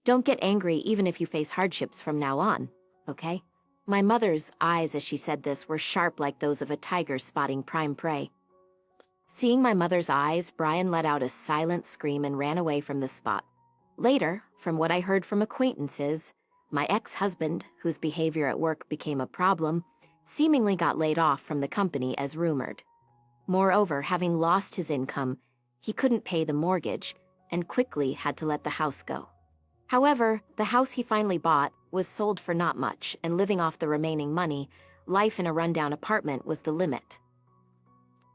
Don't get angry even if you face hardships from now on, okay? My mother's eyes as she said this were sharp like those of a tiger spotting prime prey. Seeing my mother's eyes, Brian let out a silent scream and ran away from the spot. Later, from what I heard from acquaintances, my ex-husband, whose behavior at work became a problem, seemingly got laid off from the company as rumored. Moreover, having lost his income, he couldn't pay the mortgage and quickly had to let the house go. However, the house he finally bought was sold for not much, and living off the remaining money, life in a rundown apartment was the limit.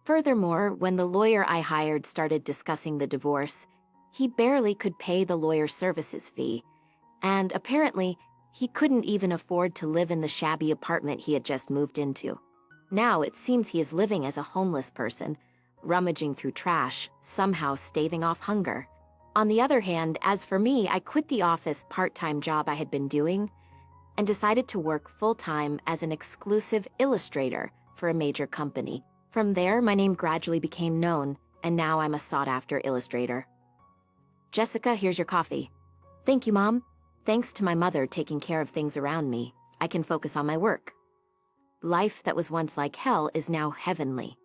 Furthermore, when the lawyer I hired started discussing the divorce, he barely could pay the lawyer's services fee, and apparently, he couldn't even afford to live in the shabby apartment he had just moved into. Now it seems he is living as a homeless person, rummaging through trash, somehow staving off hunger. On the other hand, as for me, I quit the office part-time job I had been doing and decided to work full-time as an exclusive illustrator for a major company. From there, my name gradually became known, and now I'm a sought-after illustrator. Jessica, here's your coffee. Thank you, Mom. Thanks to my mother taking care of things around me, I can focus on my work. Life that was once like hell is now heavenly.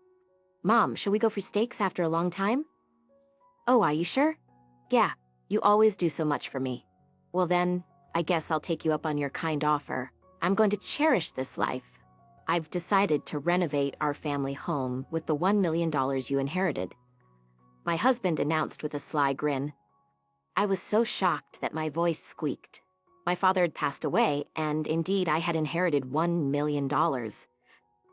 Mom, shall we go for steaks after a long time? Oh, are you sure? Yeah, you always do so much for me. Well then, I guess I'll take you up on your kind offer. I'm going to cherish this life. I've decided to renovate our family home with the $1 million you inherited. My husband announced with a sly grin. I was so shocked that my voice squeaked. My father had passed away, and indeed I had inherited $1 million.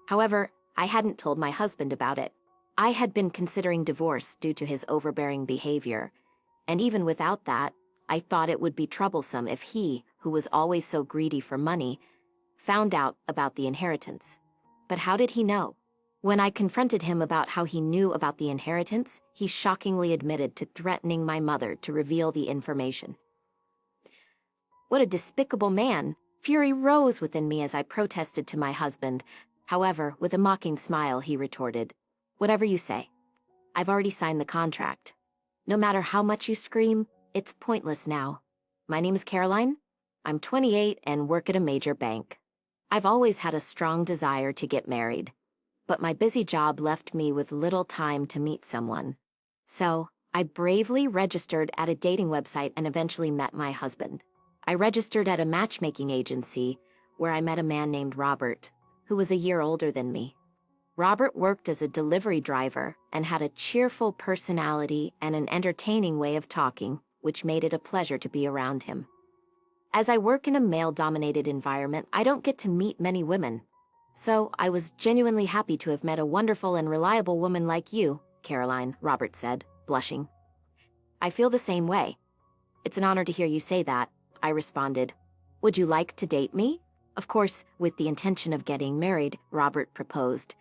However, I hadn't told my husband about it. I had been considering divorce due to his overbearing behavior, and even without that, I thought it would be troublesome if he, who was always so greedy for money, found out about the inheritance. But how did he know? When I confronted him about how he knew about the inheritance, he shockingly admitted to threatening my mother to reveal the information. What a despicable man! Fury rose within me as I protested to my husband. However, with a mocking smile, he retorted, "Whatever you say. I've already signed the contract. No matter how much you scream, it's pointless now. My name is Caroline. I'm 28 and work at a major bank. I've always had a strong desire to get married, but my busy job left me with little time to meet someone. So, I bravely registered at a dating website and eventually met my husband. I registered at a matchmaking agency where I met a man named Robert, who was a year older than me. Robert worked as a delivery driver and had a cheerful personality and an entertaining way of talking, which made it a pleasure to be around him. As I work in a male-dominated environment, I don't get to meet many women. So I was genuinely happy to have met a wonderful and reliable woman like you, Caroline, Robert said, blushing. I feel the same way. It's an honor to hear you say that, I responded. Would you like to date me? Of course, with the intention of getting married, Robert proposed.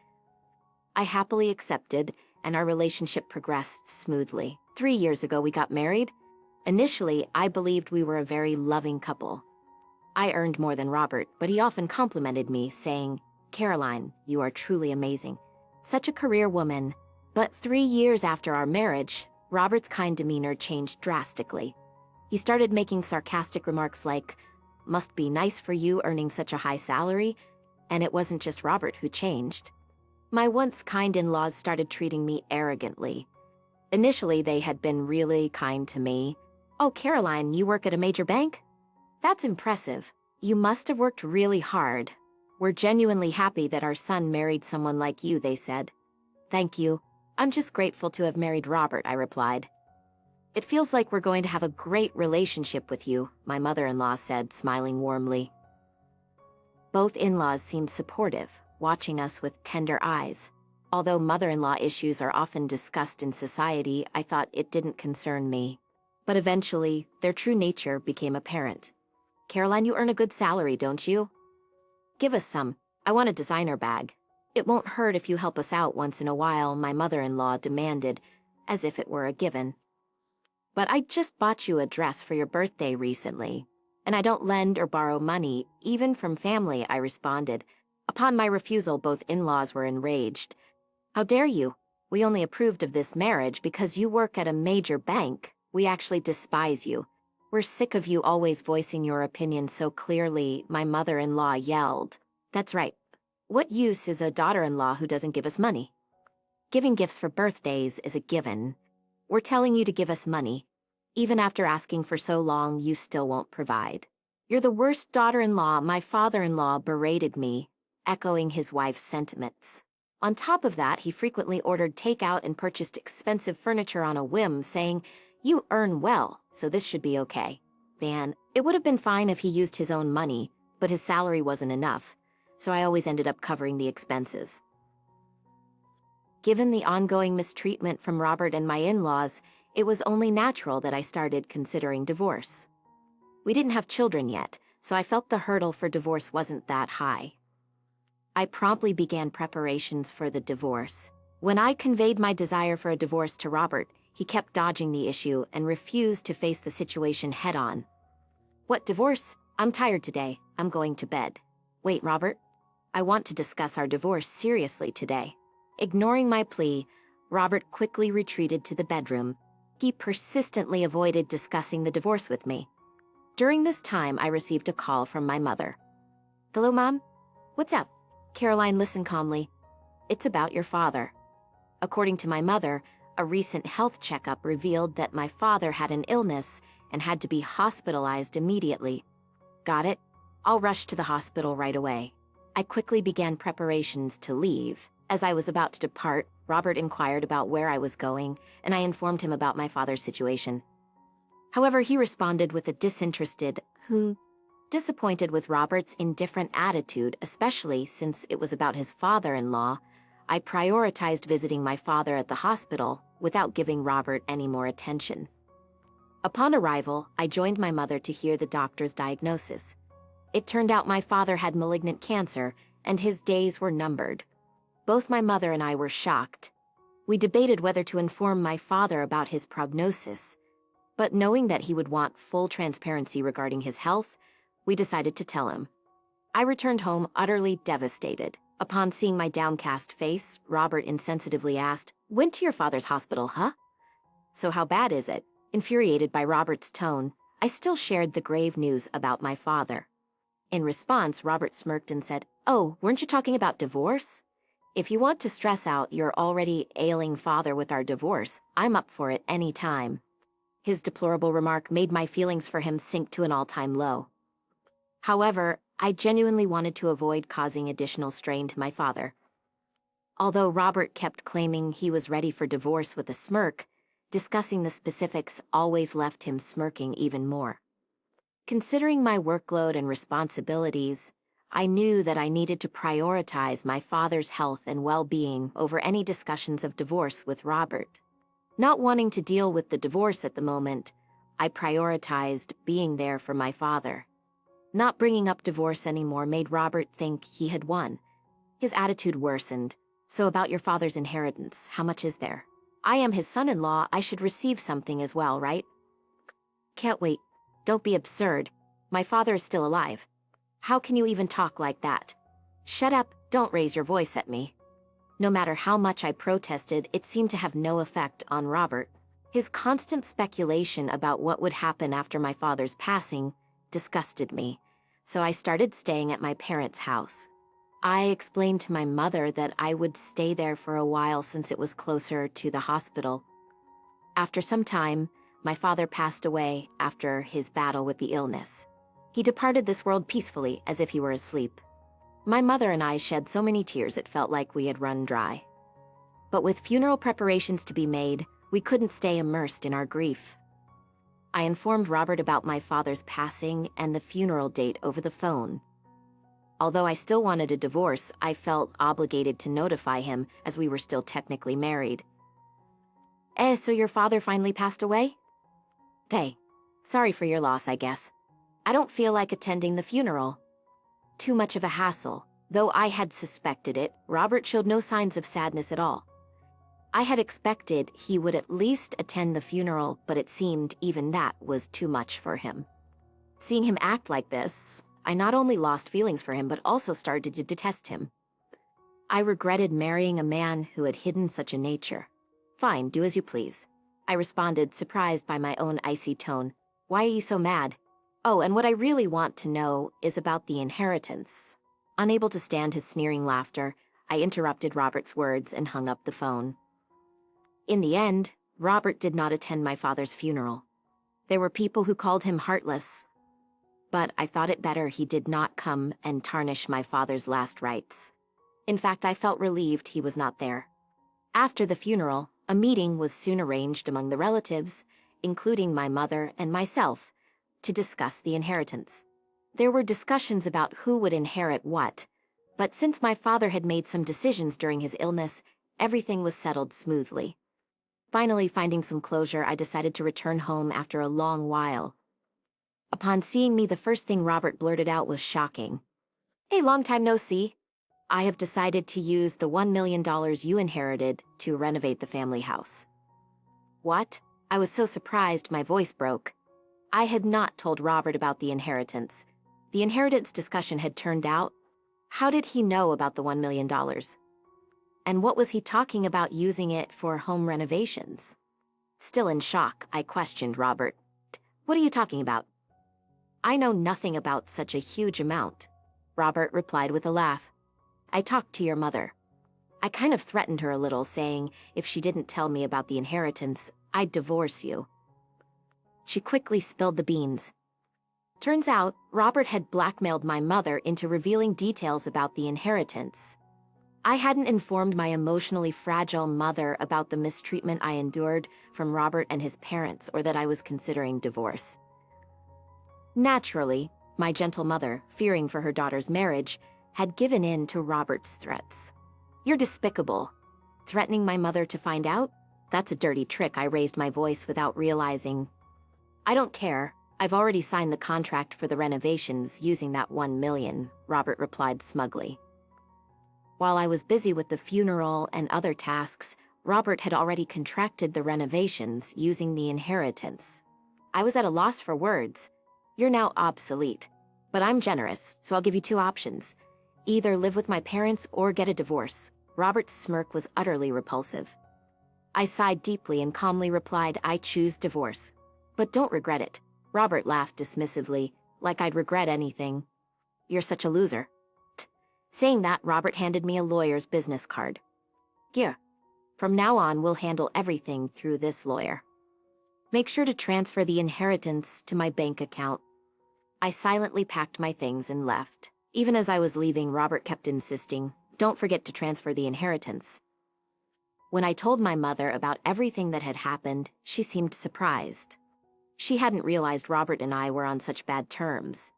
I happily accepted, and our relationship progressed smoothly. 3 years ago, we got married. Initially, I believed we were a very loving couple. I earned more than Robert, but he often complimented me, saying, "Caroline, you are truly amazing. Such a career woman." But 3 years after our marriage, Robert's kind demeanor changed drastically. He started making sarcastic remarks like, "Must be nice for you earning such a high salary," and it wasn't just Robert who changed. My once kind in-laws started treating me arrogantly. Initially, they had been really kind to me. "Oh, Caroline, you work at a major bank? That's impressive. You must have worked really hard. We're genuinely happy that our son married someone like you," they said. "Thank you. I'm just grateful to have married Robert," I replied. "It feels like we're going to have a great relationship with you," my mother-in-law said, smiling warmly. Both in-laws seemed supportive, watching us with tender eyes. Although mother-in-law issues are often discussed in society, I thought it didn't concern me. But eventually, their true nature became apparent. "Caroline, you earn a good salary, don't you? Give us some. I want a designer bag." "It won't hurt if you help us out once in a while," my mother-in-law demanded, as if it were a given. "But I just bought you a dress for your birthday recently, and I don't lend or borrow money, even from family," I responded. Upon my refusal, both in-laws were enraged. "How dare you? We only approved of this marriage because you work at a major bank. We actually despise you. We're sick of you always voicing your opinion so clearly," my mother-in-law yelled. "That's right. What use is a daughter-in-law who doesn't give us money? Giving gifts for birthdays is a given. We're telling you to give us money. Even after asking for so long, you still won't provide. You're the worst daughter-in-law," my father-in-law berated me, echoing his wife's sentiments. On top of that, he frequently ordered takeout and purchased expensive furniture on a whim, saying, "You earn well, so this should be okay." Man, it would have been fine if he used his own money, but his salary wasn't enough, so I always ended up covering the expenses. Given the ongoing mistreatment from Robert and my in-laws, it was only natural that I started considering divorce. We didn't have children yet, so I felt the hurdle for divorce wasn't that high. I promptly began preparations for the divorce. When I conveyed my desire for a divorce to Robert, he kept dodging the issue and refused to face the situation head-on. "What divorce? I'm tired today. I'm going to bed." "Wait, Robert. I want to discuss our divorce seriously today." Ignoring my plea, Robert quickly retreated to the bedroom. He persistently avoided discussing the divorce with me. During this time, I received a call from my mother. "Hello, Mom? What's up?" "Caroline, listen calmly. It's about your father." According to my mother, a recent health checkup revealed that my father had an illness and had to be hospitalized immediately. "Got it. I'll rush to the hospital right away." I quickly began preparations to leave. As I was about to depart, Robert inquired about where I was going, and I informed him about my father's situation. However, he responded with a disinterested, Disappointed with Robert's indifferent attitude, especially since it was about his father-in-law, I prioritized visiting my father at the hospital without giving Robert any more attention. Upon arrival, I joined my mother to hear the doctor's diagnosis. It turned out my father had malignant cancer, and his days were numbered. Both my mother and I were shocked. We debated whether to inform my father about his prognosis, but knowing that he would want full transparency regarding his health, we decided to tell him. I returned home utterly devastated. Upon seeing my downcast face, Robert insensitively asked, "Went to your father's hospital, huh? So how bad is it?" Infuriated by Robert's tone, I still shared the grave news about my father. In response, Robert smirked and said, "Oh, weren't you talking about divorce? If you want to stress out your already ailing father with our divorce, I'm up for it any time." His deplorable remark made my feelings for him sink to an all-time low. However, I genuinely wanted to avoid causing additional strain to my father. Although Robert kept claiming he was ready for divorce with a smirk, discussing the specifics always left him smirking even more. Considering my workload and responsibilities, I knew that I needed to prioritize my father's health and well-being over any discussions of divorce with Robert. Not wanting to deal with the divorce at the moment, I prioritized being there for my father. Not bringing up divorce anymore made Robert think he had won. His attitude worsened. So about your father's inheritance, how much is there? I am his son-in-law, I should receive something as well, right? Can't wait. Don't be absurd. My father is still alive. How can you even talk like that? Shut up, don't raise your voice at me. No matter how much I protested, it seemed to have no effect on Robert. His constant speculation about what would happen after my father's passing disgusted me, so I started staying at my parents' house. I explained to my mother that I would stay there for a while since it was closer to the hospital. After some time, my father passed away after his battle with the illness. He departed this world peacefully, as if he were asleep. My mother and I shed so many tears it felt like we had run dry. But with funeral preparations to be made, we couldn't stay immersed in our grief. I informed Robert about my father's passing and the funeral date over the phone. Although I still wanted a divorce, I felt obligated to notify him as we were still technically married. So your father finally passed away? Hey, sorry for your loss, I guess. I don't feel like attending the funeral. Too much of a hassle. Though I had suspected it, Robert showed no signs of sadness at all. I had expected he would at least attend the funeral, but it seemed even that was too much for him. Seeing him act like this, I not only lost feelings for him, but also started to detest him. I regretted marrying a man who had hidden such a nature. Fine, do as you please. I responded, surprised by my own icy tone. Why are you so mad? Oh, and what I really want to know is about the inheritance. Unable to stand his sneering laughter, I interrupted Robert's words and hung up the phone. In the end, Robert did not attend my father's funeral. There were people who called him heartless, but I thought it better he did not come and tarnish my father's last rites. In fact, I felt relieved he was not there. After the funeral, a meeting was soon arranged among the relatives, including my mother and myself, to discuss the inheritance. There were discussions about who would inherit what, but since my father had made some decisions during his illness, everything was settled smoothly. Finally, finding some closure, I decided to return home after a long while. Upon seeing me, the first thing Robert blurted out was shocking. Hey, long time no see. I have decided to use the $1 million you inherited to renovate the family house. What? I was so surprised my voice broke. I had not told Robert about the inheritance. The inheritance discussion had turned out. How did he know about the $1 million? And what was he talking about using it for home renovations? Still in shock, I questioned Robert. What are you talking about? I know nothing about such a huge amount, Robert replied with a laugh. I talked to your mother. I kind of threatened her a little, saying if she didn't tell me about the inheritance, I'd divorce you. She quickly spilled the beans. Turns out, Robert had blackmailed my mother into revealing details about the inheritance. I hadn't informed my emotionally fragile mother about the mistreatment I endured from Robert and his parents, or that I was considering divorce. Naturally, my gentle mother, fearing for her daughter's marriage, had given in to Robert's threats. You're despicable. Threatening my mother to find out? That's a dirty trick. I raised my voice without realizing. I don't care. I've already signed the contract for the renovations using that $1 million, Robert replied smugly. While I was busy with the funeral and other tasks, Robert had already contracted the renovations using the inheritance. I was at a loss for words. You're now obsolete. But I'm generous, so I'll give you two options. Either live with my parents or get a divorce. Robert's smirk was utterly repulsive. I sighed deeply and calmly replied, I choose divorce. But don't regret it. Robert laughed dismissively, like I'd regret anything. You're such a loser. Saying that, Robert handed me a lawyer's business card. Here. From now on, we'll handle everything through this lawyer. Make sure to transfer the inheritance to my bank account. I silently packed my things and left. Even as I was leaving, Robert kept insisting, don't forget to transfer the inheritance. When I told my mother about everything that had happened, she seemed surprised. She hadn't realized Robert and I were on such bad terms.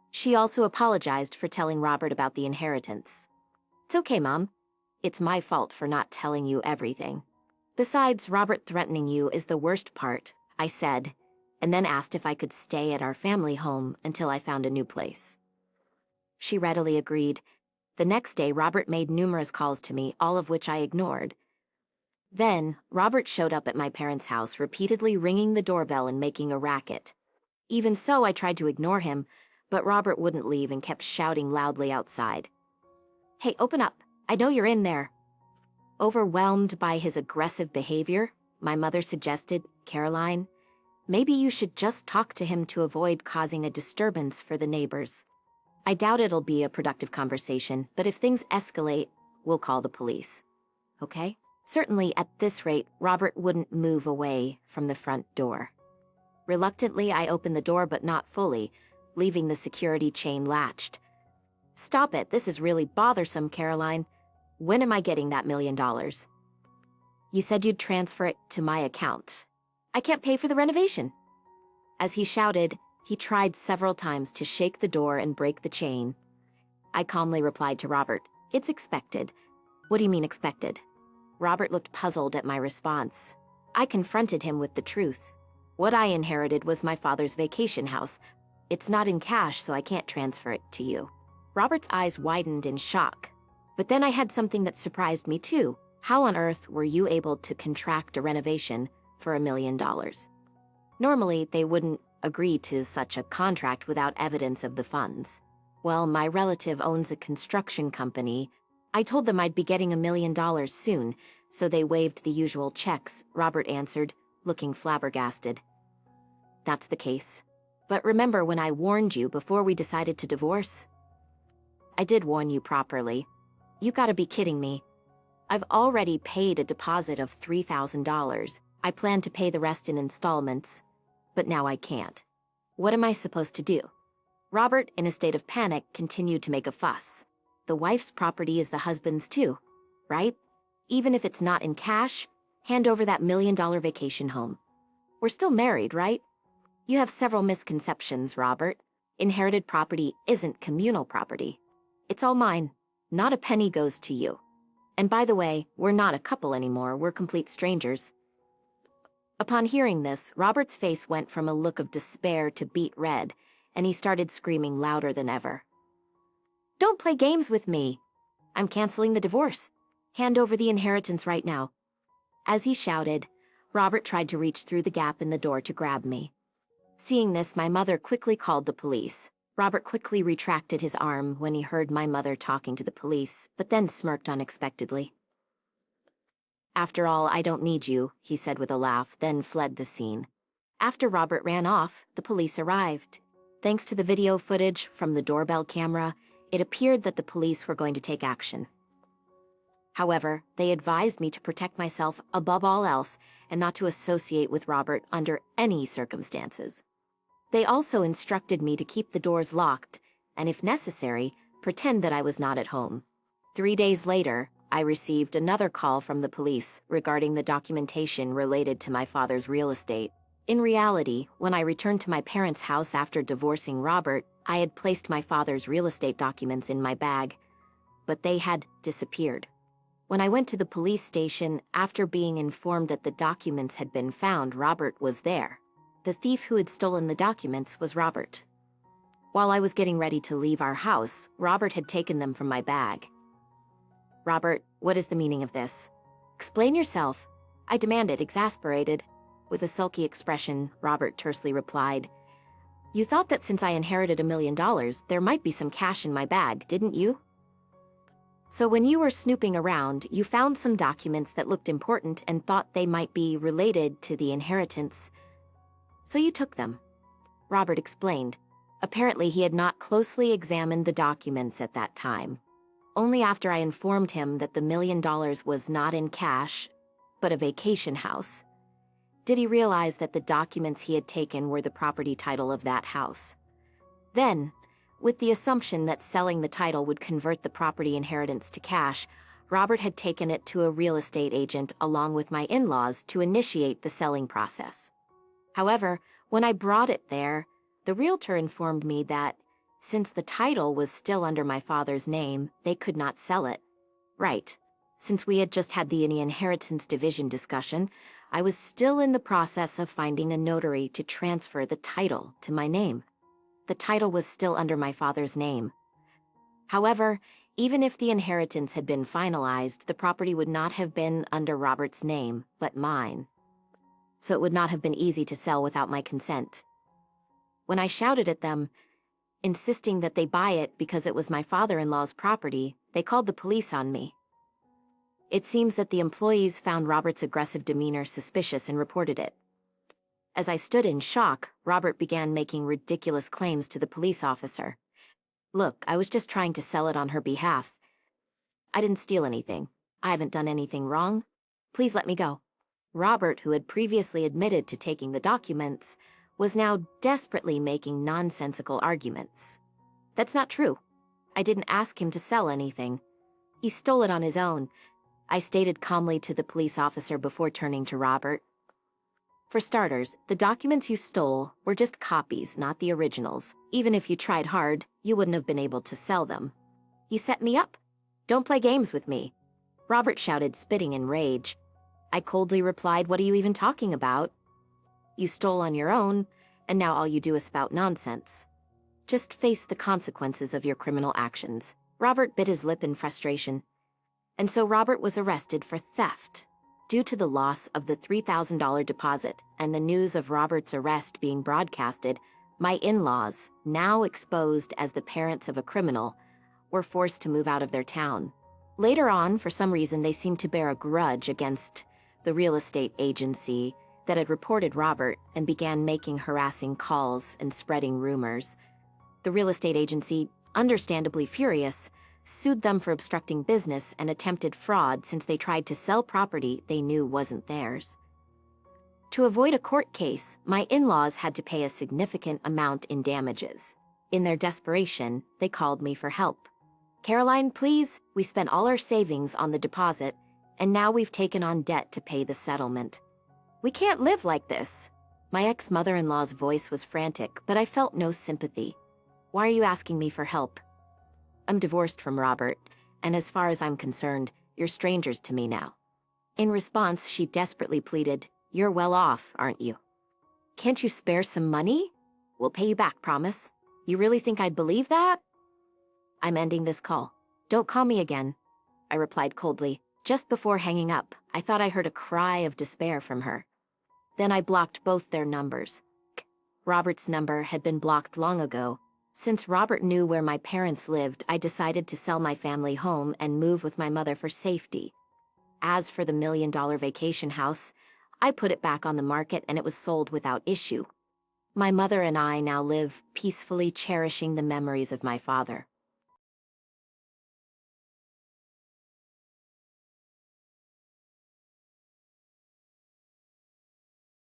She also apologized for telling Robert about the inheritance. It's okay, Mom. It's my fault for not telling you everything. Besides, Robert threatening you is the worst part, I said, and then asked if I could stay at our family home until I found a new place. She readily agreed. The next day, Robert made numerous calls to me, all of which I ignored. Then, Robert showed up at my parents' house, repeatedly ringing the doorbell and making a racket. Even so, I tried to ignore him, but Robert wouldn't leave and kept shouting loudly outside. "Hey, open up! I know you're in there!" Overwhelmed by his aggressive behavior, my mother suggested, "Caroline, maybe you should just talk to him to avoid causing a disturbance for the neighbors. I doubt it'll be a productive conversation, but if things escalate, we'll call the police. Okay?" Certainly, at this rate, Robert wouldn't move away from the front door. Reluctantly, I opened the door, but not fully, leaving the security chain latched. "Stop it, this is really bothersome, Caroline. When am I getting that $1 million? You said you'd transfer it to my account. I can't pay for the renovation." As he shouted, he tried several times to shake the door and break the chain. I calmly replied to Robert, "It's expected." "What do you mean expected?" Robert looked puzzled at my response. I confronted him with the truth. What I inherited was my father's vacation house. It's not in cash, so I can't transfer it to you. Robert's eyes widened in shock. But then I had something that surprised me too. How on earth were you able to contract a renovation for $1 million? Normally, they wouldn't agree to such a contract without evidence of the funds. Well, my relative owns a construction company. I told them I'd be getting $1 million soon, so they waived the usual checks, Robert answered, looking flabbergasted. "That's the case. But remember when I warned you before we decided to divorce?" "I did warn you properly. You gotta be kidding me. I've already paid a deposit of $3,000. I plan to pay the rest in installments, but now I can't. What am I supposed to do?" Robert, in a state of panic, continued to make a fuss. The wife's property is the husband's too, right? Even if it's not in cash, hand over that $1 million vacation home. We're still married, right? You have several misconceptions, Robert. Inherited property isn't communal property. It's all mine. Not a penny goes to you. And by the way, we're not a couple anymore, we're complete strangers. Upon hearing this, Robert's face went from a look of despair to beet red, and he started screaming louder than ever. "Don't play games with me. I'm canceling the divorce. Hand over the inheritance right now." As he shouted, Robert tried to reach through the gap in the door to grab me. Seeing this, my mother quickly called the police. Robert quickly retracted his arm when he heard my mother talking to the police, but then smirked unexpectedly. "After all, I don't need you," he said with a laugh, then fled the scene. After Robert ran off, the police arrived. Thanks to the video footage from the doorbell camera, it appeared that the police were going to take action. However, they advised me to protect myself above all else and not to associate with Robert under any circumstances. They also instructed me to keep the doors locked and, if necessary, pretend that I was not at home. 3 days later, I received another call from the police regarding the documentation related to my father's real estate. In reality, when I returned to my parents' house after divorcing Robert, I had placed my father's real estate documents in my bag, but they had disappeared. When I went to the police station, after being informed that the documents had been found, Robert was there. The thief who had stolen the documents was Robert. While I was getting ready to leave our house, Robert had taken them from my bag. "Robert, what is the meaning of this? Explain yourself," I demanded, exasperated. With a sulky expression, Robert tersely replied, "You thought that since I inherited $1 million, there might be some cash in my bag, didn't you? So when you were snooping around, you found some documents that looked important and thought they might be related to the inheritance. So you took them," Robert explained. Apparently, he had not closely examined the documents at that time. Only after I informed him that the $1 million was not in cash, but a vacation house, did he realize that the documents he had taken were the property title of that house. Then, with the assumption that selling the title would convert the property inheritance to cash, Robert had taken it to a real estate agent along with my in-laws to initiate the selling process. However, when I brought it there, the realtor informed me that, since the title was still under my father's name, they could not sell it. Right. Since we had just had the inheritance division discussion, I was still in the process of finding a notary to transfer the title to my name. The title was still under my father's name. However, even if the inheritance had been finalized, the property would not have been under Robert's name, but mine. So it would not have been easy to sell without my consent. When I shouted at them, insisting that they buy it because it was my father-in-law's property, they called the police on me. It seems that the employees found Robert's aggressive demeanor suspicious and reported it. As I stood in shock, Robert began making ridiculous claims to the police officer. Look, I was just trying to sell it on her behalf. I didn't steal anything. I haven't done anything wrong. Please let me go. Robert, who had previously admitted to taking the documents, was now desperately making nonsensical arguments. That's not true. I didn't ask him to sell anything. He stole it on his own, I stated calmly to the police officer before turning to Robert. For starters, the documents you stole were just copies, not the originals. Even if you tried hard, you wouldn't have been able to sell them. You set me up. Don't play games with me. Robert shouted, spitting in rage. I coldly replied, what are you even talking about? You stole on your own, and now all you do is spout nonsense. Just face the consequences of your criminal actions. Robert bit his lip in frustration. And so Robert was arrested for theft. Due to the loss of the $3,000 deposit and the news of Robert's arrest being broadcasted, my in-laws, now exposed as the parents of a criminal, were forced to move out of their town. Later on, for some reason, they seemed to bear a grudge against the real estate agency that had reported Robert and began making harassing calls and spreading rumors. The real estate agency, understandably furious, sued them for obstructing business and attempted fraud since they tried to sell property they knew wasn't theirs. To avoid a court case, my in-laws had to pay a significant amount in damages. In their desperation, they called me for help. Caroline, please, we spent all our savings on the deposit, and now we've taken on debt to pay the settlement. We can't live like this. My ex-mother-in-law's voice was frantic, but I felt no sympathy. Why are you asking me for help? I'm divorced from Robert, and as far as I'm concerned, you're strangers to me now. In response, she desperately pleaded, you're well off, aren't you? Can't you spare some money? We'll pay you back, promise. You really think I'd believe that? I'm ending this call. Don't call me again, I replied coldly. Just before hanging up, I thought I heard a cry of despair from her. Then I blocked both their numbers. Robert's number had been blocked long ago. Since Robert knew where my parents lived, I decided to sell my family home and move with my mother for safety. As for the $1 million vacation house, I put it back on the market and it was sold without issue. My mother and I now live peacefully, cherishing the memories of my father.